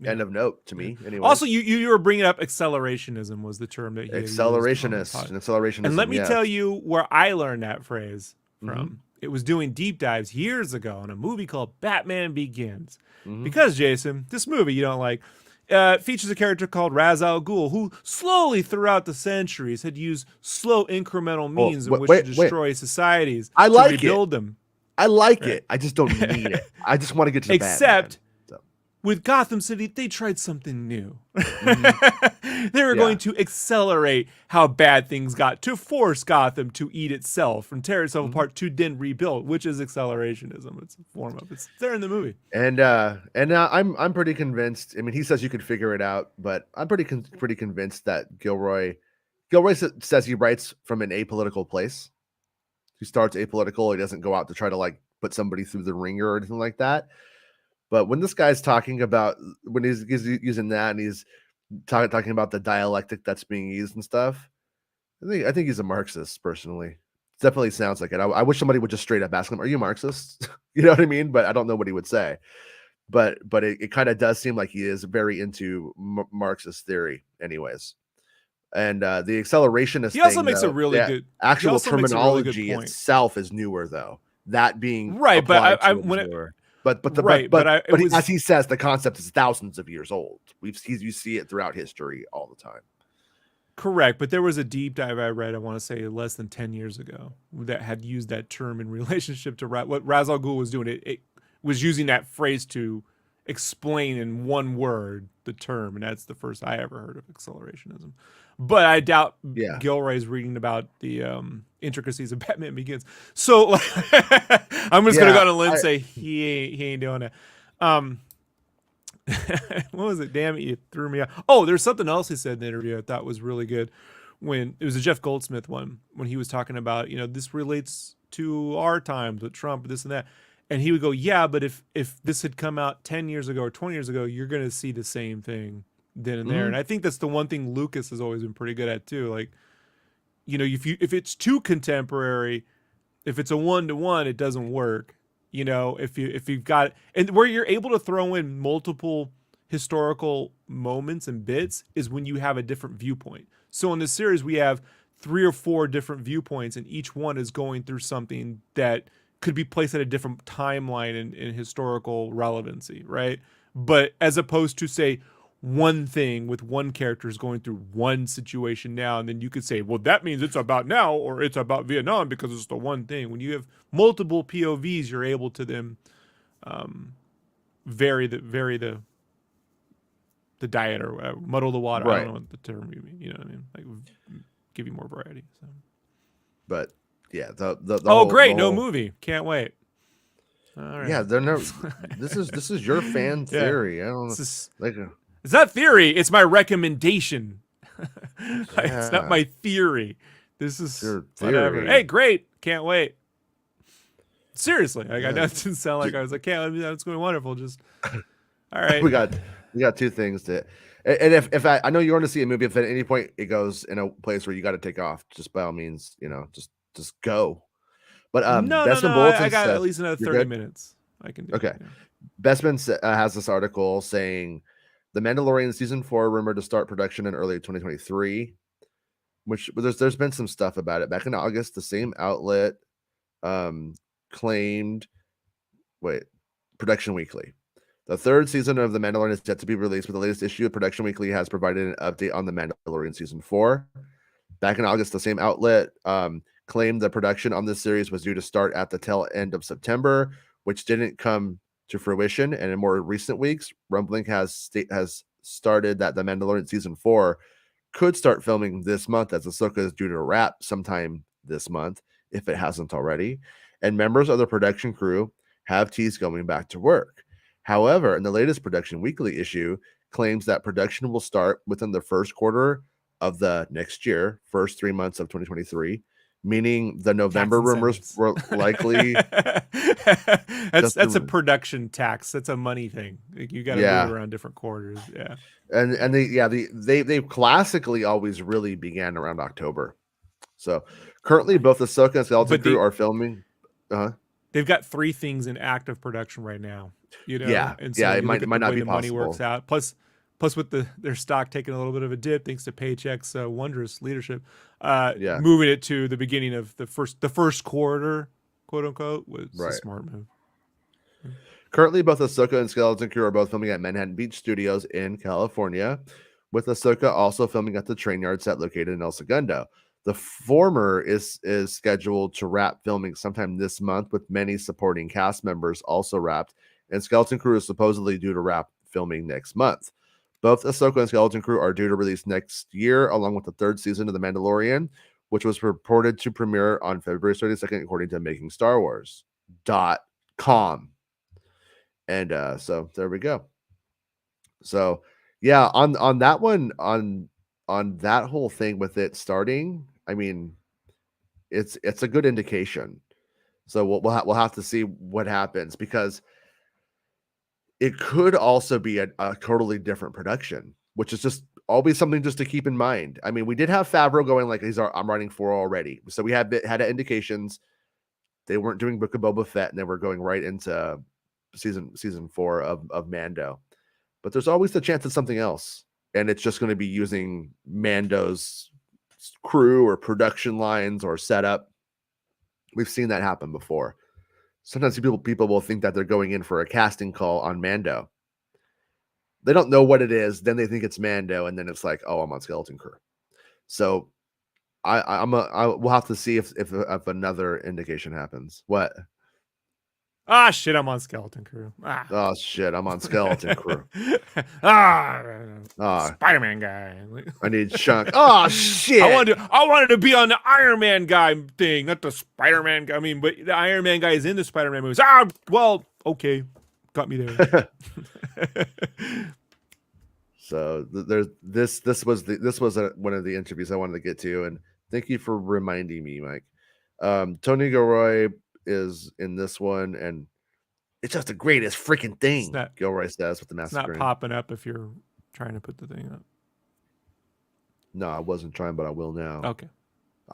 Yeah. End of note to Yeah. me. Anyways, Also, you were bringing up accelerationism was the term that he had used on the accelerationist and accelerationism. And let me yes. tell you where I learned that phrase from. Mhm. It was doing deep dives years ago in a movie called Batman Begins. Mhm. Because, Jason, this movie you don't like features a character called Ra's al Ghul who slowly throughout the centuries had used slow incremental means in which to destroy societies I to like rebuild them. I like it. I just don't need it. I just want to get to the Except Batman. with Gotham City, they tried something new. Mm-hmm. They were going to accelerate how bad things got to force Gotham to eat itself and tear itself apart to then rebuild, which is accelerationism. It's a form of it's there in the movie. And I'm pretty convinced. I mean, he says you could figure it out, but I'm pretty convinced that Gilroy says he writes from an apolitical place. He starts apolitical. He doesn't go out to try to like put somebody through the ringer or anything like that. But when this guy's talking about when he's using that and he's talking about the dialectic that's being used and stuff, I think he's a Marxist personally. Definitely sounds like it. I wish somebody would just straight up ask him, "Are you Marxist?" You know what I mean? But I don't know what he would say. But it kind of does seem like he is very into Marxist theory, anyways. And the accelerationist He also thing, makes a though, really the good actual he makes a really good terminology point. itself is newer, though. That being Right, but applied to it is newer. But as he says, the concept is thousands of years old. You see it throughout history all the time. Correct, but there was a deep dive I read, I want to say less than 10 years ago, that had used that term in relationship to what Ra's al Ghul was doing. It was using that phrase to explain in one word the term, and that's the first I ever heard of accelerationism. But I doubt Gilroy's reading about the intricacies of Batman Begins. So I'm just going to go on a limb and say he ain't doing it. What was it? Damn it, you threw me out. Oh, there's something else he said in the interview I thought was really good. When it was a Jeff Goldsmith one, when he was talking about, this relates to our times with Trump, this and that. And he would go, yeah, but if this had come out 10 years ago or 20 years ago, you're going to see the same thing then and there. And I think that's the one thing Lucas has always been pretty good at too. Like, if it's too contemporary, if it's a 1-to-1, it doesn't work. If you've got, and where you're able to throw in multiple historical moments and bits is when you have a different viewpoint. So in this series, we have 3 or 4 different viewpoints, and each one is going through something that could be placed at a different timeline in historical relevancy, right? But as opposed to say, one thing with one character is going through one situation now, and then you could say, well, that means it's about now or it's about Vietnam because it's the one thing. When you have multiple POVs, you're able to then vary the diet or whatever, muddle the water. I don't Right. know what the term you mean. You know what I mean? Like give you more variety. So. But yeah, the Oh, whole great! No movie. Can't wait. All right. yeah, they're no. This is your fan Yeah. theory. I don't know. This is Like, it's not theory. It's my recommendation. It's not yeah, my theory. This it's is your whatever. theory. Hey, great! Can't wait. Seriously, like I Yeah. didn't sound like I was like, can't. It's going to be wonderful. Just all right. we got two things to. And if I know you want to see a movie, if at any point it goes in a place where you got to take off, just by all means, just go. But No, no, Bestman no. I Bulletin got at says least another you're 30 good. minutes. I can do Okay. it. Yeah. Bestman has this article saying The Mandalorian season 4 rumored to start production in early 2023, which there's been some stuff about it. Back in August, the same outlet claimed, wait, Production Weekly. The third season of The Mandalorian is yet to be released, but the latest issue of Production Weekly has provided an update on The Mandalorian season 4. Back in August, the same outlet claimed the production on this series was due to start at the tail end of September, which didn't come to fruition. And in more recent weeks, rumbling has started that The Mandalorian season 4 could start filming this month, as Ahsoka is due to wrap sometime this month, if it hasn't already. And members of the production crew have teased going back to work. However, in the latest Production Weekly issue, claims that production will start within the first quarter of the next year, first 3 months of 2023, meaning the November rumors were likely that's a production tax. That's a money thing. Like you got to move it around different quarters. Yeah. And they classically always really began around October. So currently both Ahsoka and Skeleton Crew are filming. They've got 3 things in active production right now. Yeah, and so it might not be the money possible. works out. Plus with their stock taking a little bit of a dip thanks to Paycheck's wondrous leadership, moving it to the beginning of the first quarter, quote unquote, was a smart move. Currently, both Ahsoka and Skeleton Crew are both filming at Manhattan Beach Studios in California, with Ahsoka also filming at the Train Yard set located in El Segundo. The former is scheduled to wrap filming sometime this month, with many supporting cast members also wrapped, and Skeleton Crew is supposedly due to wrap filming next month. Both Ahsoka and Skeleton Crew are due to release next year, along with the third season of The Mandalorian, which was reported to premiere on February 32nd, according to MakingStarWars.com. And so there we go. So yeah, on that one, on that whole thing with it starting, I mean, it's a good indication. So we'll have to see what happens, because it could also be a totally different production, which is just always something just to keep in mind. I mean, we did have Favreau going like I'm writing 4 already, so we had indications they weren't doing Book of Boba Fett and they were going right into season 4 of Mando. But there's always the chance of something else, and it's just going to be using Mando's crew or production lines or setup. We've seen that happen before. Sometimes people will think that they're going in for a casting call on Mando. They don't know what it is, then they think it's Mando, and then it's like, oh, I'm on Skeleton Crew. So we'll have to see if another indication happens. What? Ah, shit, I'm on Skeleton Crew. Oh, shit, I'm on Skeleton Crew. Spider-Man guy. I need Chunk. Oh, shit. I wanted to be on the Iron Man guy thing, not the Spider-Man guy. I mean, but the Iron Man guy is in the Spider-Man movies. Well, okay. Got me there. So this was one of the interviews I wanted to get to, and thank you for reminding me, Mike. Tony Gilroy is in this one, and it's just the greatest freaking thing. Gilroy says with the master. It's not popping up if you're trying to put the thing up. No, I wasn't trying, but I will now. Okay.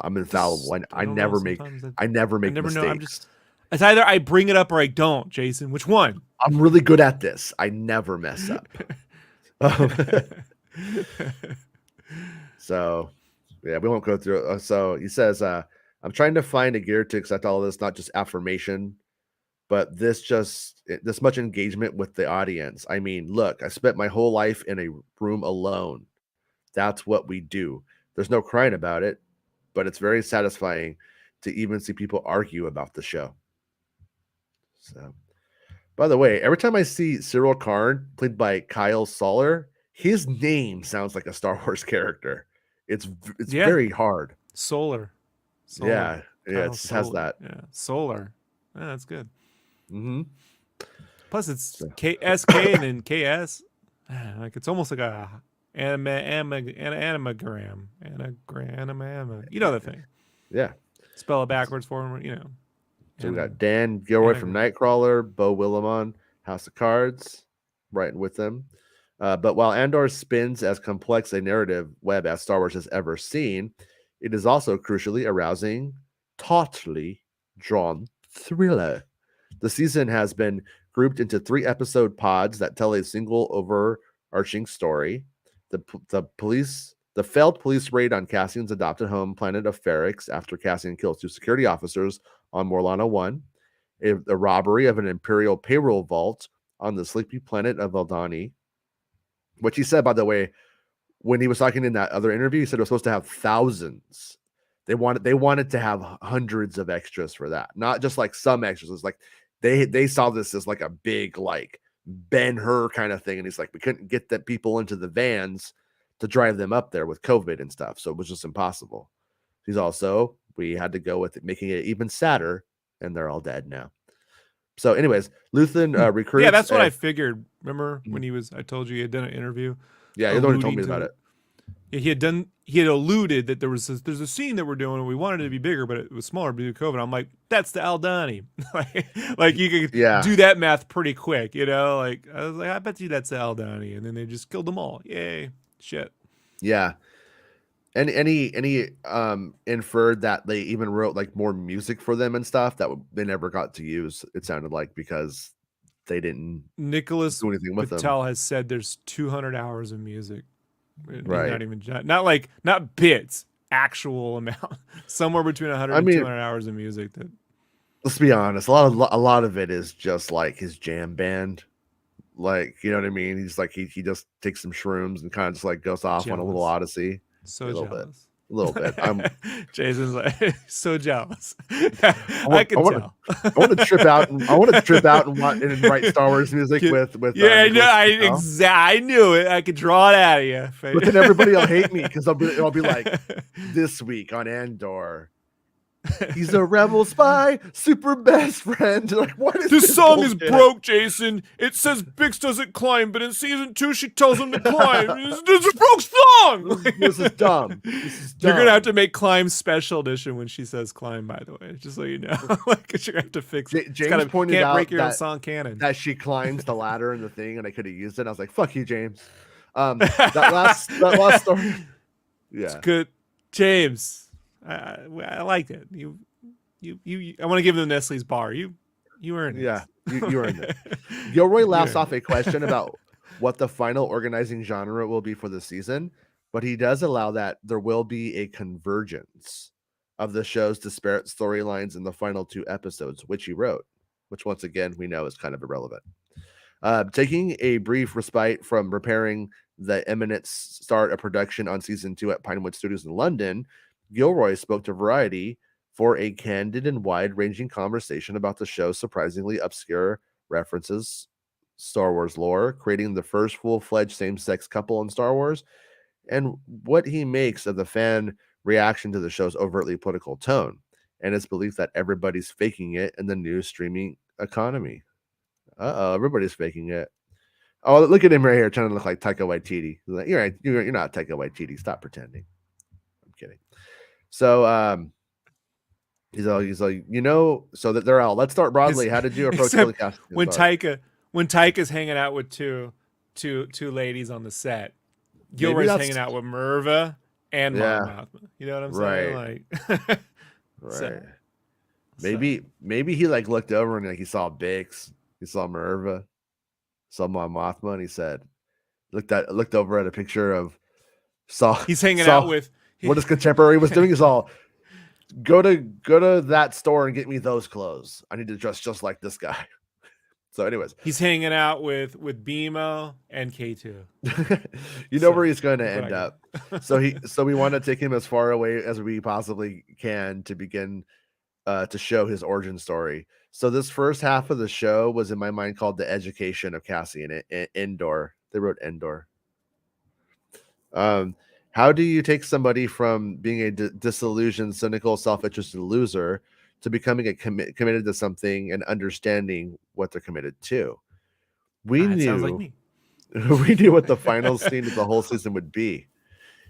I'm infallible. I never make mistakes. It's either I bring it up or I don't, Jason. Which one? I'm really good at this. I never mess up. So yeah, we won't go through it. So he says, I'm trying to find a gear to accept all of this, not just affirmation but this much engagement with the audience. I mean, look, I spent my whole life in a room alone. That's what we do. There's no crying about it, but it's very satisfying to even see people argue about the show. So, by the way, every time I see Cyril Karn played by Kyle Soller, his name sounds like a Star Wars character. It's very hard. Solar. Yeah, Kyle it has Solar. that. Yeah, Solar. Yeah, that's good. Mm-hmm. Plus, it's KSK and then KS. Like it's almost like a anagram. You know the thing. Yeah. Spell it backwards for him. You know. So we got Dan Gilroy from Nightcrawler, Bo Willimon, House of Cards, writing with them. But while Andor spins as complex a narrative web as Star Wars has ever seen, it is also crucially arousing, tautly drawn thriller. The season has been grouped into 3-episode pods that tell a single overarching story. The failed police raid on Cassian's adopted home planet of Ferrix after Cassian kills 2 security officers on Morlana 1, the robbery of an Imperial payroll vault on the sleepy planet of Eldani, which he said, by the way, when he was talking in that other interview, he said it was supposed to have thousands. They wanted to have hundreds of extras for that, not just like some extras. It's like they saw this as like a big like Ben-Hur kind of thing, and he's like, we couldn't get the people into the vans to drive them up there with COVID and stuff, so it was just impossible. He's also, we had to go with it, making it even sadder, and they're all dead now. So, anyways, Luthen recruits. Yeah, that's what I figured. Remember when I told you he had done an interview? Yeah, you're the one who told me about it. He had alluded that there's a scene that we're doing and we wanted it to be bigger, but it was smaller due to COVID. I'm like, that's the Aldani. like you could do that math pretty quick, you know? Like I was like, I bet you that's the Aldani, and then they just killed them all. Yay. Shit. Yeah. And any inferred that they even wrote like more music for them and stuff that they never got to use, it sounded like, because they didn't Nicholas do anything with Patel them. has said there's 200 hours of music. Right. Not bits, actual amount. Somewhere between 100 and 200 hours of music. That, let's be honest, a lot of it is just like his jam band. Like, you know what I mean? He's like he just takes some shrooms and kind of just like goes off on a little odyssey. So jealous. A little bit. Jason's like so jealous. I can tell. I want to trip out and write Star Wars music with. Yeah, I knew it. I could draw it out of you. But then everybody will hate me because it'll be like this week on Andor. He's a rebel spy, super best friend. Like, what is this song bullshit? Is broke, Jason. It says Bix doesn't climb, but in season 2 she tells him to climb. This is a broke song. This is dumb. You're gonna have to make Climb special edition when she says climb. By the way, just so you know, because you're gonna have to fix it. James pointed out break your own song canon. That she climbs the ladder in the thing, and I could have used it. I was like, "Fuck you, James." That last story. Yeah, it's good, James. I liked it. You. I want to give them Nestle's bar. You earned it. Yeah, you earned it. Gilroy laughs off a question about what the final organizing genre will be for the season, but he does allow that there will be a convergence of the show's disparate storylines in the final 2 episodes, which he wrote, which once again we know is kind of irrelevant. Taking a brief respite from preparing the imminent start of production on season 2 at Pinewood Studios in London, Gilroy spoke to Variety for a candid and wide-ranging conversation about the show's surprisingly obscure references, Star Wars lore, creating the first full-fledged same-sex couple in Star Wars, and what he makes of the fan reaction to the show's overtly political tone, and his belief that everybody's faking it in the new streaming economy. Everybody's faking it. Oh, look at him right here, trying to look like Taika Waititi. Like, you're not Taika Waititi. Stop pretending. I'm kidding. So he's like, so that they're all. Let's start broadly. How did you approach Casting? When Taika's hanging out with two ladies on the set, Gilroy's hanging out with Merva and Mon Mothma. You know what I'm saying? Like, right. Maybe he like looked over and like he saw Bix, he saw Merva, saw Mon Mothma, and he said, looked over at a picture of he's hanging out with what his contemporary was doing. Is all go to that store and get me those clothes. I need to dress just like this guy. So, anyways, He's hanging out with BMO and K2. you know So where he's going to look what I end got. up. So we want to take him as far away as we possibly can to begin to show his origin story. So this first half of the show was in my mind called the education of Cassian Endor. They wrote Endor. Um, how do you take somebody from being a disillusioned, cynical, self-interested loser to becoming a committed to something and understanding what they're committed to? We It sounds like knew me. we knew what the final scene of the whole season would be.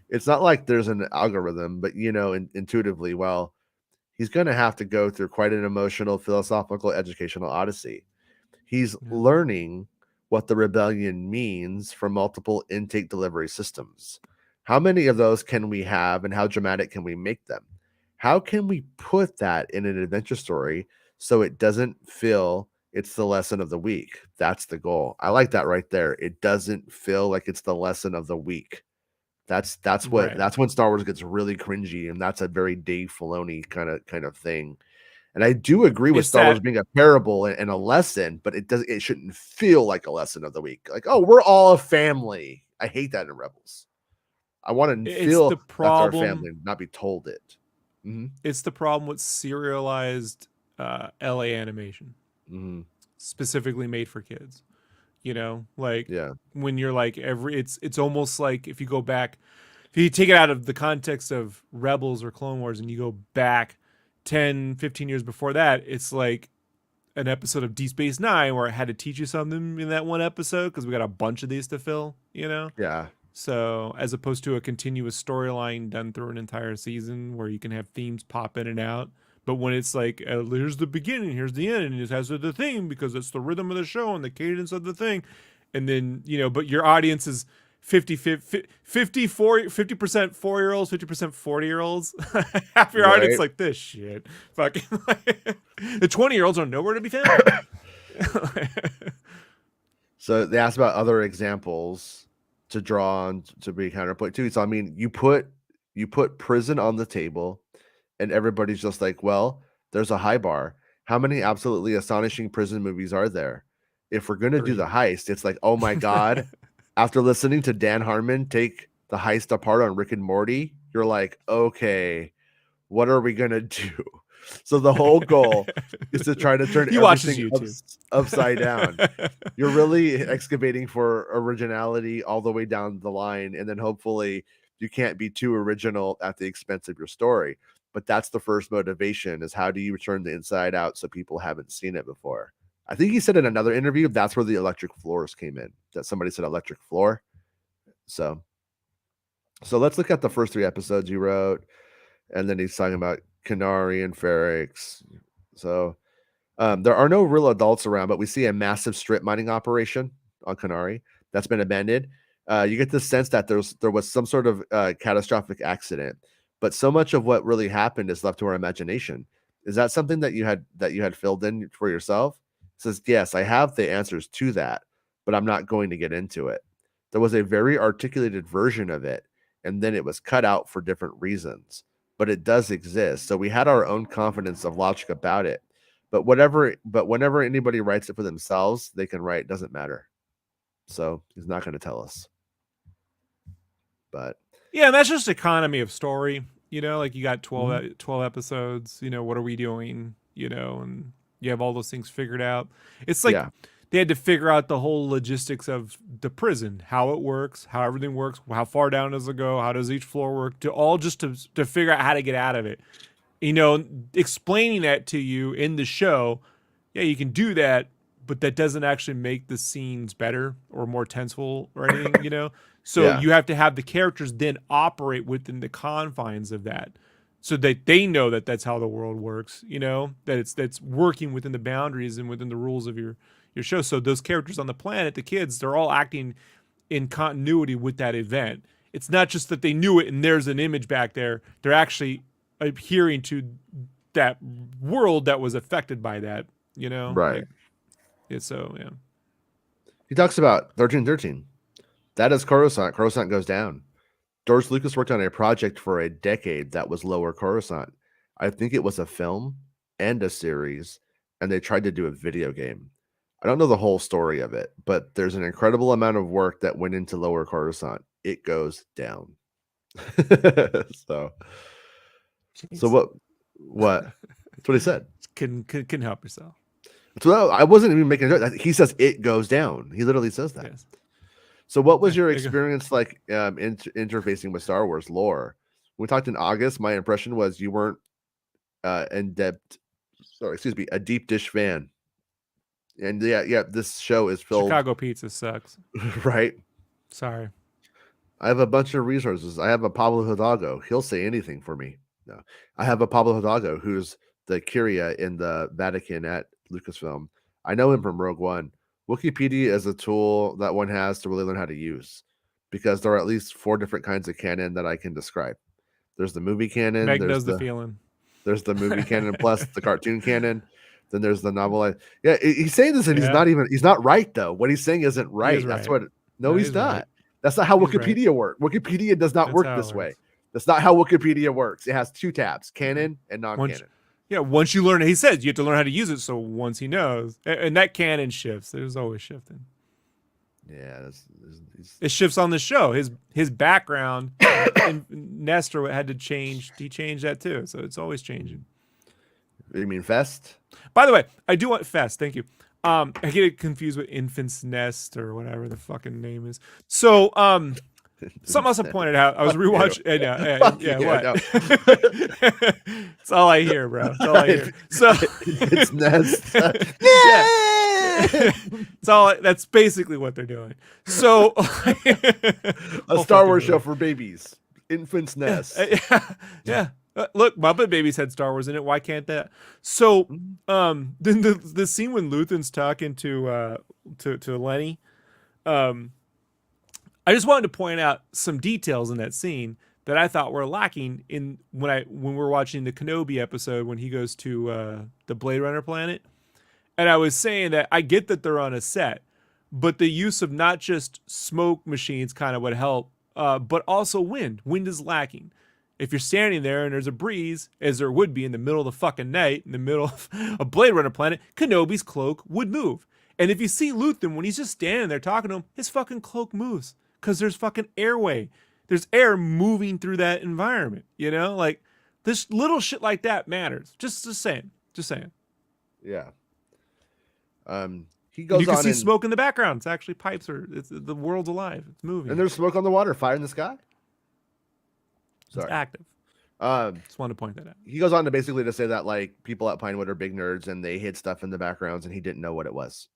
It's not like there's an algorithm, but intuitively, well, he's going to have to go through quite an emotional, philosophical, educational odyssey. He's Yeah. learning what the rebellion means for multiple intake delivery systems. How many of those can we have, and how dramatic can we make them? How can we put that in an adventure story so it doesn't feel it's the lesson of the week? That's the goal. I like that right there. It doesn't feel like it's the lesson of the week. Right. That's when Star Wars gets really cringy, and that's a very Dave Filoni kind of thing. And I do agree with It's Star Wars that being a parable and a lesson, but it shouldn't feel like a lesson of the week. Like, oh, we're all a family. I hate that in Rebels. I want to it's the feel that's our problem family, not be told it. it's the problem with serialized LA animation, Mm-hmm. specifically made for kids. Like Yeah. when you're like it's almost like if you go back, if you take it out of the context of Rebels or Clone Wars and you go back 10, 15 years before that, it's like an episode of Deep Space Nine where I had to teach you something in that one episode because we got a bunch of these to fill. Yeah. So as opposed to a continuous storyline done through an entire season where you can have themes pop in and out. But when it's like, here's the beginning, here's the end, and it has the thing because it's the rhythm of the show and the cadence of the thing. And then, but your audience is 50% 4-year-olds, 50% 40-year-olds. Half your audience Right. like this shit. Fucking the 20-year-olds are nowhere to be found. So they asked about other examples to draw on to be counterpoint too. So I mean, you put prison on the table, and everybody's just like, well, there's a high bar. How many absolutely astonishing prison movies are there? If we're gonna do 3. the heist, it's like, oh my god. After listening to Dan Harmon take the heist apart on Rick and Morty, you're like, okay, what are we gonna do? So the whole goal is to try to turn He watches everything YouTube. upside down. You're really excavating for originality all the way down the line, and then hopefully you can't be too original at the expense of your story. But that's the first motivation: is how do you turn the inside out so people haven't seen it before? I think he said in another interview that's where the electric floors came in. That somebody said electric floor. So let's look at the first 3 episodes you wrote, and then he's talking about Canary and Ferrix. So there are no real adults around, but we see a massive strip mining operation on Canary that's been abandoned. You get the sense that there was some sort of catastrophic accident, but so much of what really happened is left to our imagination. Is that something that you had filled in for yourself? It says yes, I have the answers to that, but I'm not going to get into it. There was a very articulated version of it, and then it was cut out for different reasons. But it does exist, so we had our own confidence of logic about it. But whenever anybody writes it for themselves, they can write, doesn't matter. So he's not going to tell us. But Yeah, and that's just economy of story. Like you got 12, mhm, 12 episodes. What are we doing? And you have all those things figured out. It's like yeah, they had to figure out the whole logistics of the prison, how it works, how everything works, how far down does it go, how does each floor work, to figure out how to get out of it. Explaining that to you in the show, yeah, you can do that, but that doesn't actually make the scenes better or more tenseful or anything. So yeah, you have to have the characters then operate within the confines of that, so that they know that that's how the world works. That's working within the boundaries and within the rules of your show. So those characters on the planet, the kids, they're all acting in continuity with that event. It's not just that they knew it and there's an image back there. They're actually adhering to that world that was affected by that. right. Like it's so yeah. He talks about 1313. That is Coruscant. Coruscant goes down. George Lucas worked on a project for a decade that was lower Coruscant. I think it was a film and a series, and they tried to do a video game. I don't know the whole story of it, but there's an incredible amount of work that went into Lower Coruscant. It goes down. so Jeez. what? That's what he said. Can help yourself. So I wasn't even making a joke. He says it goes down. He literally says that. Yes. So what was your There you go. experience like interfacing with Star Wars lore? When we talked in August, my impression was you weren't a deep dish fan. And yeah, this show is filled Chicago pizza sucks. right. Sorry. I have a bunch of resources. I have a Pablo Hidalgo. He'll say anything for me. No, I have a Pablo Hidalgo who's the Curia in the Vatican at Lucasfilm. I know him from Rogue One. Wikipedia is a tool that one has to really learn how to use because there are at least 4 different kinds of canon that I can describe. There's the movie canon. Meg knows the feeling. There's the movie canon plus the cartoon canon. Then there's the novel. Yeah, he's saying this and Yeah. he's not right though. What he's saying isn't right. is That's right. what No, he's he's not. right. That's not how He's Wikipedia works. Wikipedia does not That's work how this it way. works. That's not how Wikipedia works. It has 2 tabs, canon and non-canon. Once you learn, he says you have to learn how to use it. So once he knows, and that canon shifts. There's always shifting. Yeah, It shifts on the show. His background and Nestor had to change. He changed that too. So it's always changing. You mean Fest? By the way, I do want Fest. Thank you. I get it confused with Infant's Nest or whatever the fucking name is. So, something else I pointed out. I was rewatching. What? It's all I hear, bro. It's all I hear. So it's Nest. It's all. That's basically what they're doing. So, a Star Wars show for babies. Infant's Nest. Yeah. Look, Muppet Babies had Star Wars in it. Why can't that? So, then the scene when Luthen's talking to Lenny, I just wanted to point out some details in that scene that I thought were lacking in when we're watching the Kenobi episode when he goes to the Blade Runner planet. And I was saying that I get that they're on a set, but the use of not just smoke machines kind of would help, but also wind. Wind is lacking. If you're standing there and there's a breeze, as there would be in the middle of the fucking night, in the middle of a Blade Runner planet, Kenobi's cloak would move. And if you see Luthen, when he's just standing there talking to him, his fucking cloak moves because there's fucking airway. There's air moving through that environment, you know? Like, this little shit like that matters. Just saying. Just saying. Yeah. He goes on. You can see smoke in the background. It's actually pipes. The world's alive. It's moving. And there's smoke on the water, fire in the sky. Sorry. It's active. Just wanted to point that out. He goes on to basically to say that like people at Pinewood are big nerds and they hid stuff in the backgrounds and he didn't know what it was,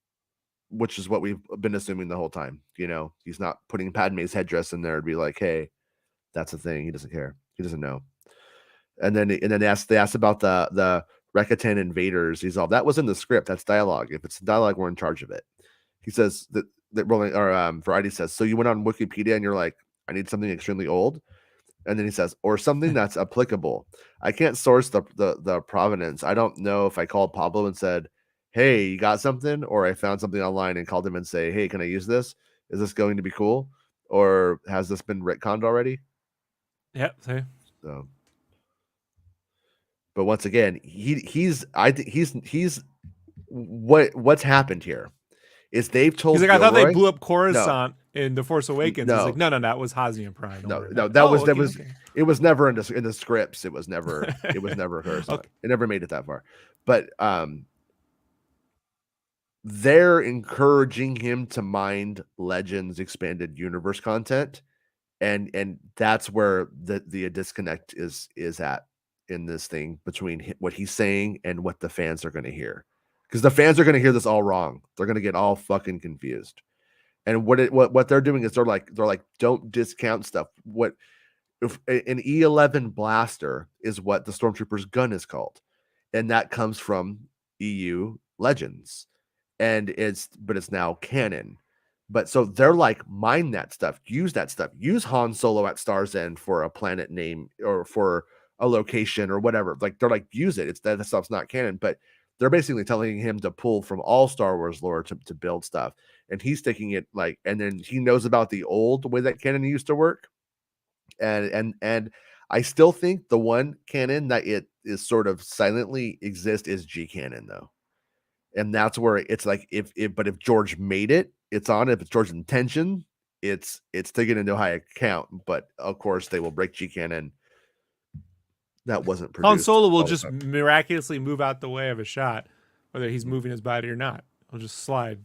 which is what we've been assuming the whole time. You know, he's not putting Padme's headdress in there and be like, "Hey, that's a thing." He doesn't care. He doesn't know. And then they asked about the Rekatan invaders. He's all that was in the script. That's dialogue. If it's dialogue, we're in charge of it. He says that Rolling or Variety says. So you went on Wikipedia and you're like, I need something extremely old. And then he says, or something that's applicable. I can't source the provenance. I don't know if I called Pablo and said, "Hey, you got something?" Or I found something online and called him and say, "Hey, can I use this? Is this going to be cool? Or has this been retconned already?" Yep. See. So, but once again, he's what's happened here is they've told. He's like, Gilroy, I thought they blew up Coruscant in The Force Awakens. No. He's like, no, that was Hazian Prime. It was never in the scripts. It was never Coruscant. Okay. It never made it that far. But they're encouraging him to mind Legends expanded universe content, and that's where the disconnect is at in this thing between what he's saying and what the fans are going to hear, because the fans are going to hear this all wrong. They're going to get all fucking confused. And what they're doing is they're like don't discount stuff. What if an E11 blaster is what the Stormtrooper's gun is called, and that comes from EU Legends, and it's now canon. But so they're like, mine that stuff, use that stuff, use Han Solo at Star's End for a planet name or for a location or whatever. Like they're like, use it. It's that stuff's not canon, but they're basically telling him to pull from all Star Wars lore to build stuff. And he's taking it like, and then he knows about the old way that canon used to work. And I still think the one canon that is sort of silently exist is G canon though, and that's where it's like if George made it, it's on. If it's George's intention, it's taken into high account. But of course, they will break G canon. That wasn't Han produced. Solo will all the just time. miraculously move out the way of a shot, whether he's moving his body or not. He'll just slide.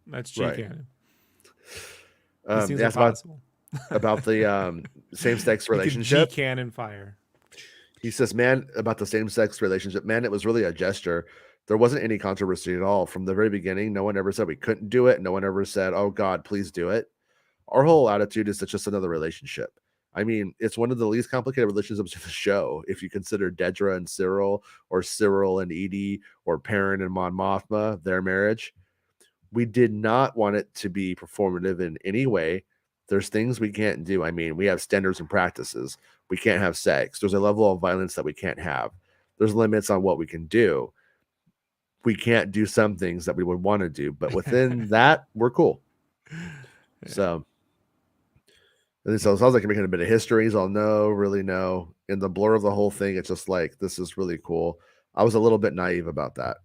That's G Right. canon. These things are That's possible. about the same-sex You could relationship. G canon fire. He says, man, about the same-sex relationship, man, it was really a gesture. There wasn't any controversy at all. From the very beginning, no one ever said we couldn't do it. No one ever said, oh, God, please do it. Our whole attitude is it's just another relationship. I mean, it's one of the least complicated relationships in the show. If you consider Dedra and Cyril, or Cyril and Edie, or Perrin and Mon Mothma, their marriage, we did not want it to be performative in any way. There's things we can't do. I mean, we have standards and practices. We can't have sex. There's a level of violence that we can't have. There's limits on what we can do. We can't do some things that we would want to do, but within that, we're cool. So, and so it sounds like you're making a bit of history. He's all really no. In the blur of the whole thing, it's just like, this is really cool. I was a little bit naive about that.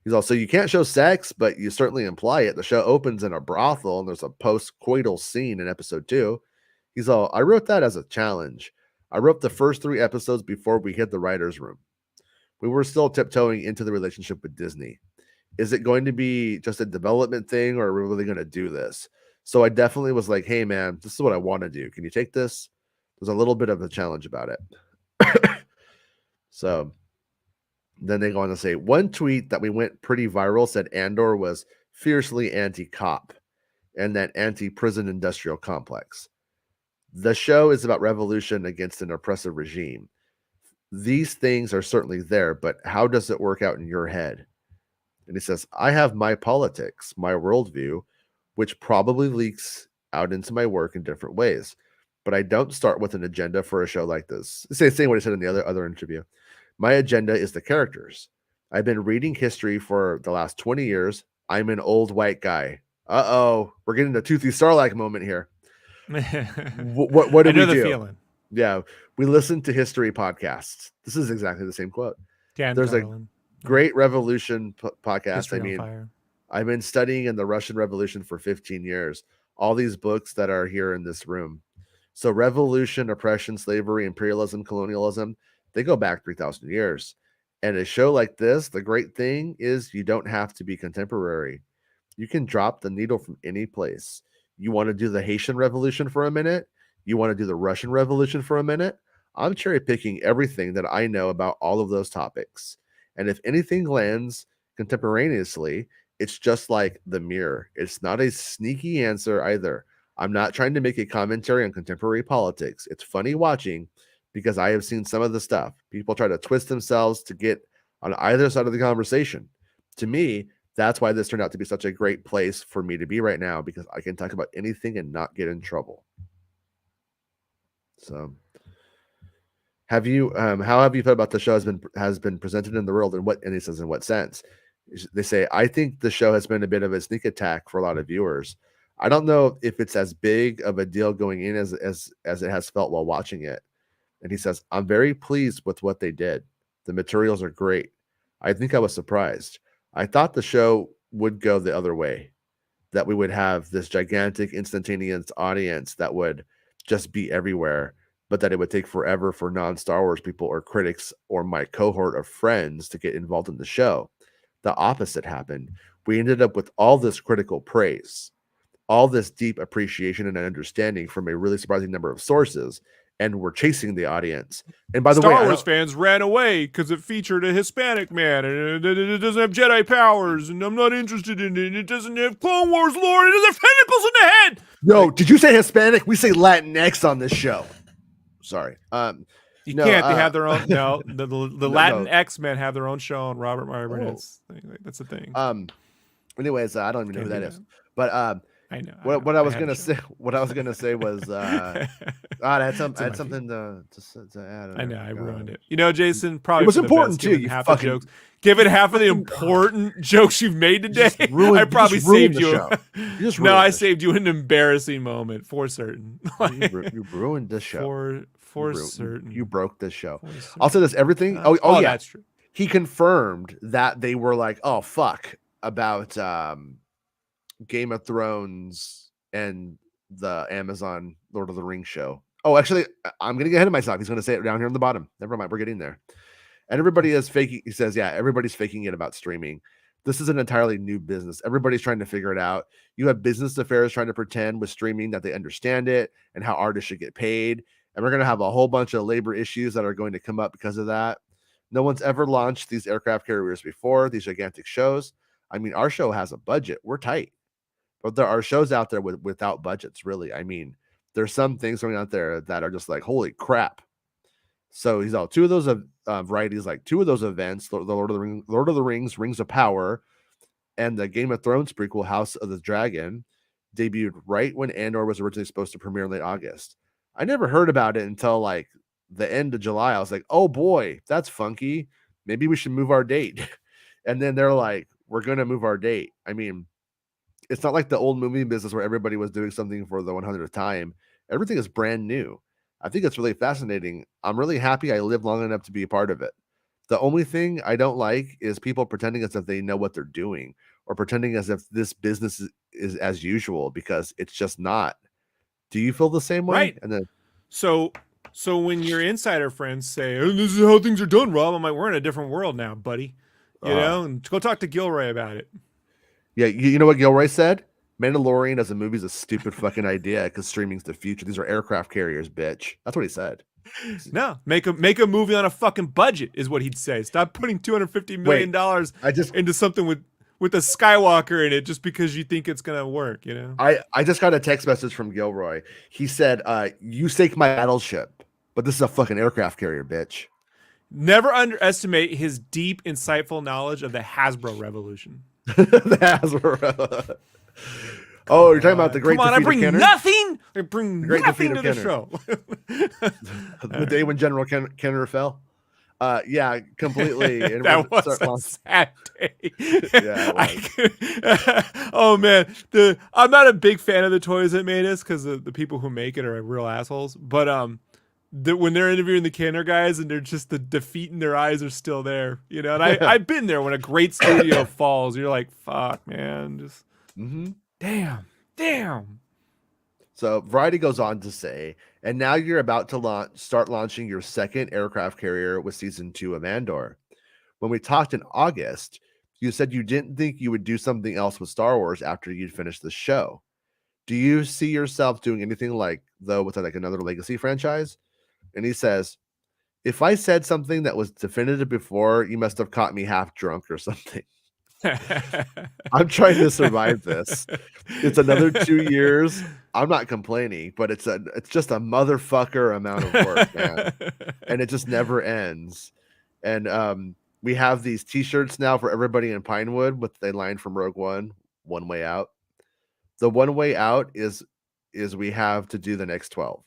He's also, you can't show sex, but you certainly imply it. The show opens in a brothel, and there's a post-coital scene in episode 2. He's all, I wrote that as a challenge. I wrote the first 3 episodes before we hit the writer's room. We were still tiptoeing into the relationship with Disney. Is it going to be just a development thing, or are we really going to do this? So I definitely was like, hey, man, this is what I want to do. Can you take this? There's a little bit of a challenge about it. So then they go on to say, one tweet that we went pretty viral said Andor was fiercely anti-cop and that anti-prison industrial complex. The show is about revolution against an oppressive regime. These things are certainly there, but how does it work out in your head? And he says, I have my politics, my worldview, which probably leaks out into my work in different ways. But I don't start with an agenda for a show like this. Same what he said in the other interview. My agenda is the characters. I've been reading history for the last 20 years. I'm an old white guy. Uh-oh. We're getting a Toothy Sarlacc moment here. What do I know we the do? feeling. Yeah. We listen to history podcasts. This is exactly the same quote. Dan There's Carlin. a great revolution podcast. History I mean, on Fire. I've been studying in the Russian Revolution for 15 years. All these books that are here in this room. So revolution, oppression, slavery, imperialism, colonialism, they go back 3,000 years. And a show like this, the great thing is you don't have to be contemporary. You can drop the needle from any place. You want to do the Haitian Revolution for a minute? You want to do the Russian Revolution for a minute? I'm cherry picking everything that I know about all of those topics. And if anything lands contemporaneously, it's just like the mirror. It's not a sneaky answer either. I'm not trying to make a commentary on contemporary politics. It's funny watching because I have seen some of the stuff. People try to twist themselves to get on either side of the conversation. To me, that's why this turned out to be such a great place for me to be right now, because I can talk about anything and not get in trouble. So, how have you felt about the show has been presented in the world, and he says in what sense? They say, I think the show has been a bit of a sneak attack for a lot of viewers. I don't know if it's as big of a deal going in as it has felt while watching it. And he says, I'm very pleased with what they did. The materials are great. I think I was surprised. I thought the show would go the other way, that we would have this gigantic instantaneous audience that would just be everywhere, but that it would take forever for non-Star Wars people or critics or my cohort of friends to get involved in the show. The opposite happened. We ended up with all this critical praise, all this deep appreciation and understanding from a really surprising number of sources, and we're chasing the audience. And by the way, Star Wars fans ran away because it featured a Hispanic man, and it doesn't have Jedi powers, and I'm not interested in it. It doesn't have Clone Wars lore. It doesn't have tentacles in the head. No, did you say Hispanic? We say Latinx on this show. Sorry. You can't. They have their own. No, the Latin X-Men have their own show on Robert Meyer Burnett's thing. That's the thing. Anyways, I don't even know who that is. But I know. What I was gonna say was I had something to add. I know I ruined it. You know, Jason, probably it was important too. Half the jokes. Given half of the important jokes you've made today, I probably saved you. I saved you an embarrassing moment for certain. You ruined the show For certain. You broke this show. For I'll say certain. this: everything. Oh yeah, that's true. he confirmed that they were like, oh fuck about Game of Thrones and the Amazon Lord of the Rings show. Oh, actually, I'm gonna get ahead of myself. He's gonna say it down here on the bottom. Never mind, we're getting there. And everybody is faking. He says, yeah, everybody's faking it about streaming. This is an entirely new business. Everybody's trying to figure it out. You have business affairs trying to pretend with streaming that they understand it and how artists should get paid. And we're going to have a whole bunch of labor issues that are going to come up because of that. No one's ever launched these aircraft carriers before, these gigantic shows. I mean, our show has a budget. We're tight. But there are shows out there without budgets, really. I mean, there's some things going out there that are just like, holy crap. So he's all two of those varieties, like two of those events, the Lord of the Rings, Rings of Power, and the Game of Thrones prequel, House of the Dragon, debuted right when Andor was originally supposed to premiere in late August. I never heard about it until like the end of July. I was like, oh boy, that's funky. Maybe we should move our date. And then they're like, we're going to move our date. I mean, it's not like the old movie business where everybody was doing something for the 100th time. Everything is brand new. I think it's really fascinating. I'm really happy I lived long enough to be a part of it. The only thing I don't like is people pretending as if they know what they're doing or pretending as if this business is as usual, because it's just not. Do you feel the same way? Right. And then So when your insider friends say, oh, this is how things are done, Rob, I'm like, we're in a different world now, buddy. You know, and go talk to Gilroy about it. Yeah, you know what Gilroy said? Mandalorian as a movie is a stupid fucking idea because streaming's the future. These are aircraft carriers, bitch. That's what he said. No, make a movie on a fucking budget is what he'd say. Stop putting $250 million into something with a Skywalker in it just because you think it's gonna work, you know? I just got a text message from Gilroy. He said, you sank my battleship, but this is a fucking aircraft carrier, bitch. Never underestimate his deep, insightful knowledge of the Hasbro revolution. The Hasbro. Oh, you're talking about the great defeat I bring of Kenner? Nothing. I bring nothing to the Kenner. show. The day when General Kenner fell. Yeah, completely. And that was a sad day. Yeah, oh man, I'm not a big fan of the toys that made us because the people who make it are real assholes. But when they're interviewing the Kenner guys and they're just the defeat in their eyes are still there, you know. And I've been there when a great studio falls. You're like, fuck, man, just damn. So Variety goes on to say, and now you're about to start launching your second aircraft carrier with season 2 of Andor. When we talked in August, you said you didn't think you would do something else with Star Wars after you'd finished the show. Do you see yourself doing anything with like another legacy franchise? And he says, if I said something that was definitive before, you must have caught me half drunk or something. I'm trying to survive this. It's another 2 years. I'm not complaining, but it's just a motherfucker amount of work, man. And it just never ends. And we have these t-shirts now for everybody in Pinewood with a line from Rogue One way out. The one way out is we have to do the next 12.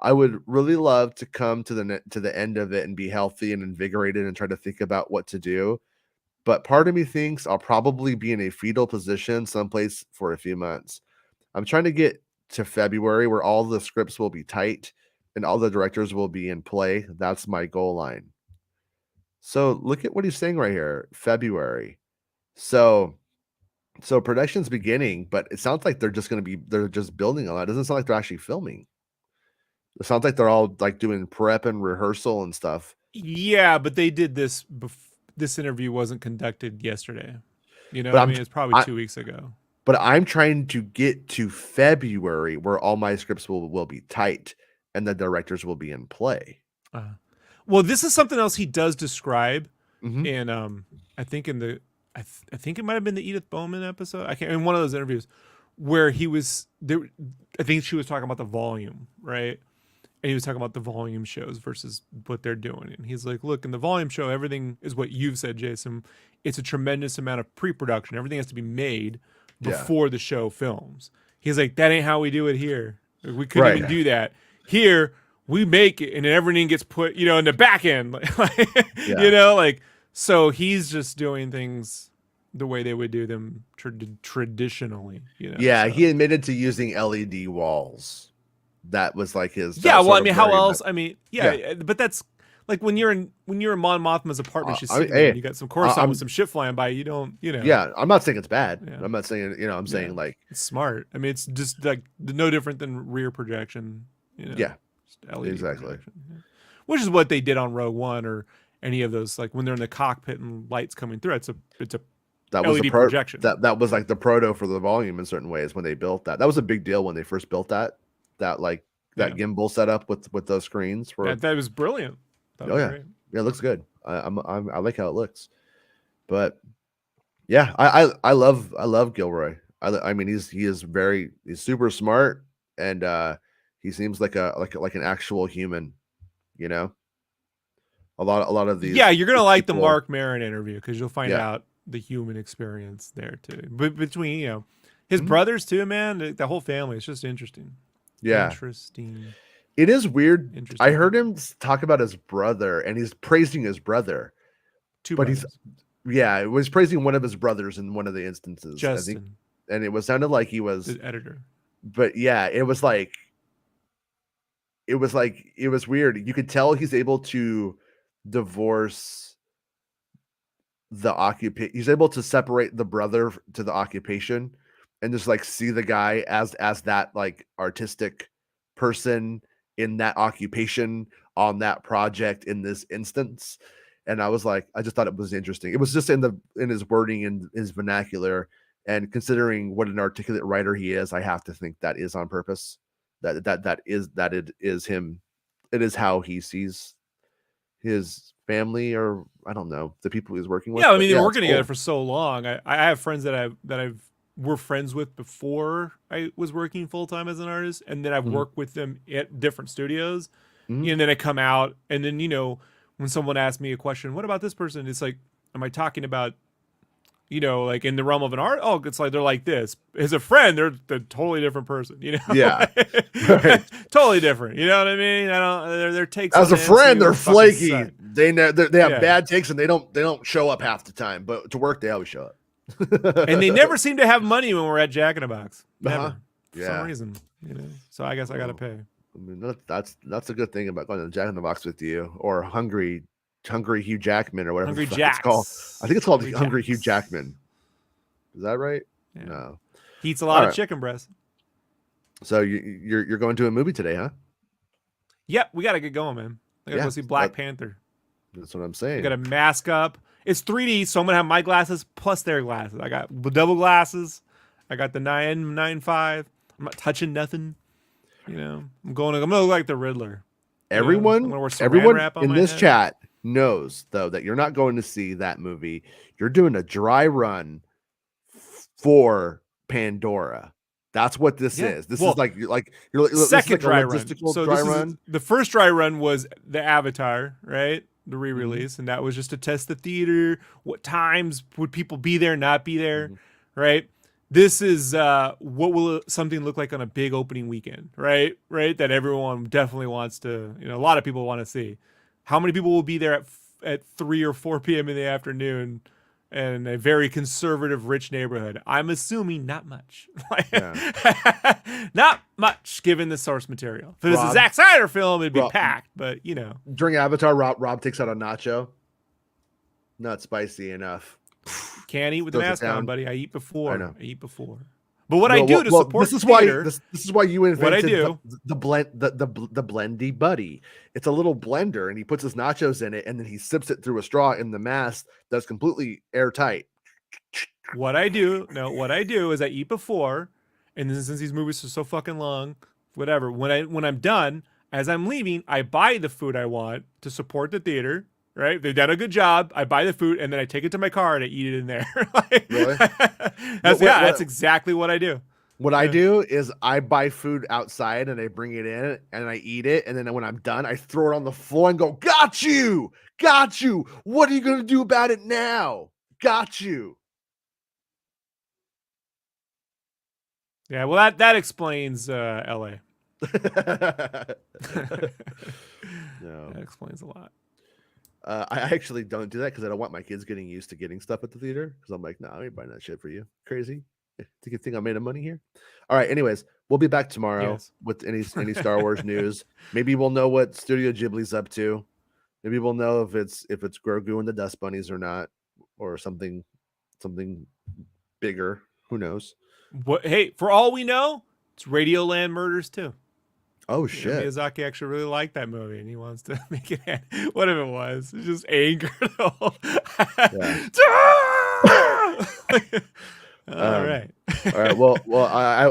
I would really love to come to the end of it and be healthy and invigorated and try to think about what to do. But part of me thinks I'll probably be in a fetal position someplace for a few months. I'm trying to get to February where all the scripts will be tight and all the directors will be in play. That's my goal line. So look at what he's saying right here. February. So production's beginning, but it sounds like they're just building a lot. It doesn't sound like they're actually filming. It sounds like they're all like doing prep and rehearsal and stuff. Yeah, but they did this this interview wasn't conducted yesterday. You know what I mean? It's probably 2 weeks ago. But I'm trying to get to February where all my scripts will be tight and the directors will be in play. Well, this is something else he does describe in I think in the I think it might have been the Edith Bowman episode. I can't in one of those interviews where he was there. I think she was talking about the volume, right? And he was talking about the volume shows versus what they're doing. And he's like, look, in the volume show, everything is what you've said, Jason. It's a tremendous amount of pre-production. Everything has to be made before the show films. He's like, that ain't how we do it here. We couldn't even do that. Here, we make it and everything gets put, you know, in the back end. You know, like, so he's just doing things the way they would do them traditionally. You know? Yeah, so. He admitted to using LED walls. that was like his. That Yeah, was well, sort I of mean, where how he else? went. I mean, Yeah. yeah, but that's like when you're in Mon Mothma's apartment, she's I mean, sitting there, and hey, you got some Coruscant with I'm some shit flying by. You don't, yeah. I'm not saying it's bad. yeah, I'm not saying I'm yeah, saying like it's smart. I mean, it's just like no different than rear projection, yeah, just LED exactly. projection, which is what they did on Rogue One or any of those. Like when they're in the cockpit and lights coming through, it's a That was the LED projection. that was like the proto for the volume in certain ways when they built that. That was a big deal when they first built that like that Yeah, gimbal setup with those screens for. that was brilliant. That Oh was yeah, great. yeah, it looks good. I like how it looks, but yeah, I love Gilroy. I mean he's super smart and he seems like like an actual human. You know, a lot of Yeah, you're gonna these like the people. Mark Maron interview because you'll find Yeah. out the human experience there too. But between his Mhm. brothers too, man, the whole family. It's just interesting. Yeah. Interesting. It is weird. I Interesting heard people. him talk about his brother, and he's praising his brother, Two but he's brothers. yeah, it was praising one of his brothers in one of the instances. I think, Justin, and it was sounded like he was, the editor. but yeah, it was weird. You could tell he's able to divorce the occupation. He's able to separate the brother to the occupation, and just like see the guy as that like artistic person in that occupation on that project in this instance. And I was like, I just thought it was interesting. It was just in his wording and his vernacular, and considering what an articulate writer he is, I have to think that is on purpose. That it is him. It is how he sees his family, or I don't know, the people he's working Yeah, with. I But mean they yeah, were it's working together cool. for so long. I have friends that I've were friends with before I was working full time as an artist, and then I've Mhm, worked with them at different studios. mhm. And then I come out, and then when someone asks me a question, what about this person? It's like, am I talking about like in the realm of an art? Oh, it's like they're like this. As a friend, they're totally different person. Yeah, right. Totally different. You know what I mean? I don't. Their takes As on a the friend, they're MCU fucking flaky. suck. They have Yeah, bad takes and they don't show up half the time, but to work they always show up. and they never seem to have money when we're at Jack in a Box. Uh-huh. Never, for some Yeah. reason. So I guess I gotta Well, pay. I mean that's a good thing about going to Jack in the Box with you, or Hungry Hugh Jackman, or whatever the Hungry fuck it's called. I Jacks. think it's called Hungry Hungry Hugh Jacks. Jackman. Is that right? Yeah, No. he eats a All lot of right. chicken breast. So you're going to a movie today, huh? Yep, we gotta get going, man. I gotta go Yeah. see Black Panther. That's what I'm I saying. got to mask up. It's 3D, so I'm gonna have my glasses plus their glasses. I got double glasses. I got the 995. I'm not touching nothing. I'm gonna look like the Riddler. I'm Everyone gonna wear saran everyone wrap on in my this head. chat knows though that you're not going to see that movie. You're doing a dry run for Pandora. That's what this Yeah. is. This is Well, like this is second like a dry run. logistical So dry this is run. the first dry run was the Avatar, right? The Mhm, re-release, and that was just to test the theater. What times would people be there, not be there, mhm. right? This is what will something look like on a big opening weekend, right? Right, that everyone definitely wants to. A lot of people want to see. How many people will be there at 3 or 4 p.m. in the afternoon? In a very conservative, rich neighborhood. I'm assuming not much. Yeah. Not much, given the source material. If it was a Rob, Zack Snyder film, it'd be Rob packed. But during Avatar, Rob takes out a nacho. Not spicy enough. can't eat with the Throws it mask on, down. buddy. I eat I before. know. I eat before. But what I No, do to this support the is why theater, this is why you what I invented do, the blend the blendy buddy. It's a little blender, and he puts his nachos in it, and then he sips it through a straw in the mask that's completely airtight. what I do is I eat before, and then since these movies are so fucking long, whatever. When I'm done, as I'm leaving, I buy the food I want to support the theater. Right? They've done a good job. I buy the food and then I take it to my car and I eat it in there. Really? That's What that's exactly what I do. what I Yeah. do is I buy food outside and I bring it in and I eat it, and then when I'm done, I throw it on the floor and go, "Got you, got you. What are you gonna do about it now? Got you." Yeah, well that explains LA. No. That explains a lot. I actually don't do that because I don't want my kids getting used to getting stuff at the theater. Because I'm like, no, I ain't buying that shit for you. Crazy. Do you think I made a money here? All right. Anyways, we'll be back tomorrow Yes. with any Star Wars news. Maybe we'll know what Studio Ghibli's up to. Maybe we'll know if it's Grogu and the Dust Bunnies or not, or something bigger. Who knows? What? Hey, for all we know, it's Radioland Murders too. Oh You know, shit! Miyazaki actually really liked that movie, and he wants to make it. Whatever it was, it's just anger. All right. All right. Well,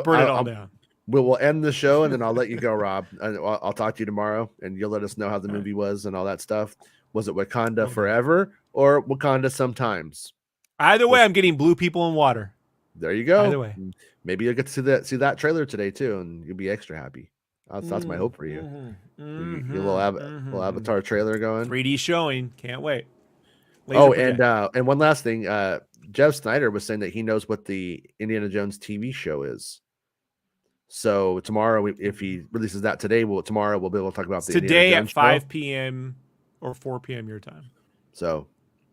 Burn it all down. We'll end the show, and then I'll let you go, Rob. And I'll talk to you tomorrow, and you'll let us know how the movie was and all that stuff. Was it Wakanda forever or Wakanda sometimes? Either way, I'm getting blue people in water. There you go. Either way. Maybe you'll get to see that trailer today too, and you'll be extra happy. That's my hope for you. Your little Avatar trailer going. 3D showing. Can't wait. And one last thing. Jeff Snyder was saying that he knows what the Indiana Jones TV show is. So tomorrow, if he releases that today, tomorrow we'll be able to talk about the today Indiana Jones at 5 show. p.m. or 4 p.m. your time. So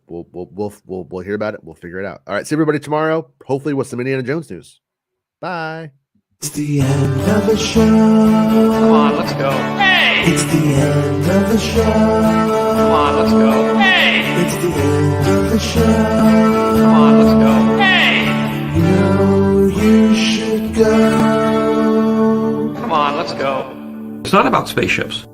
we'll hear about it. We'll figure it out. All right. See everybody tomorrow. Hopefully with some Indiana Jones news. Bye. It's the end of the show. Come on, let's go. Hey! It's the end of the show. Come on, let's go. Hey! It's the end of the show. Come on, let's go. Hey! You know you should go. Come on, let's go. It's not about spaceships.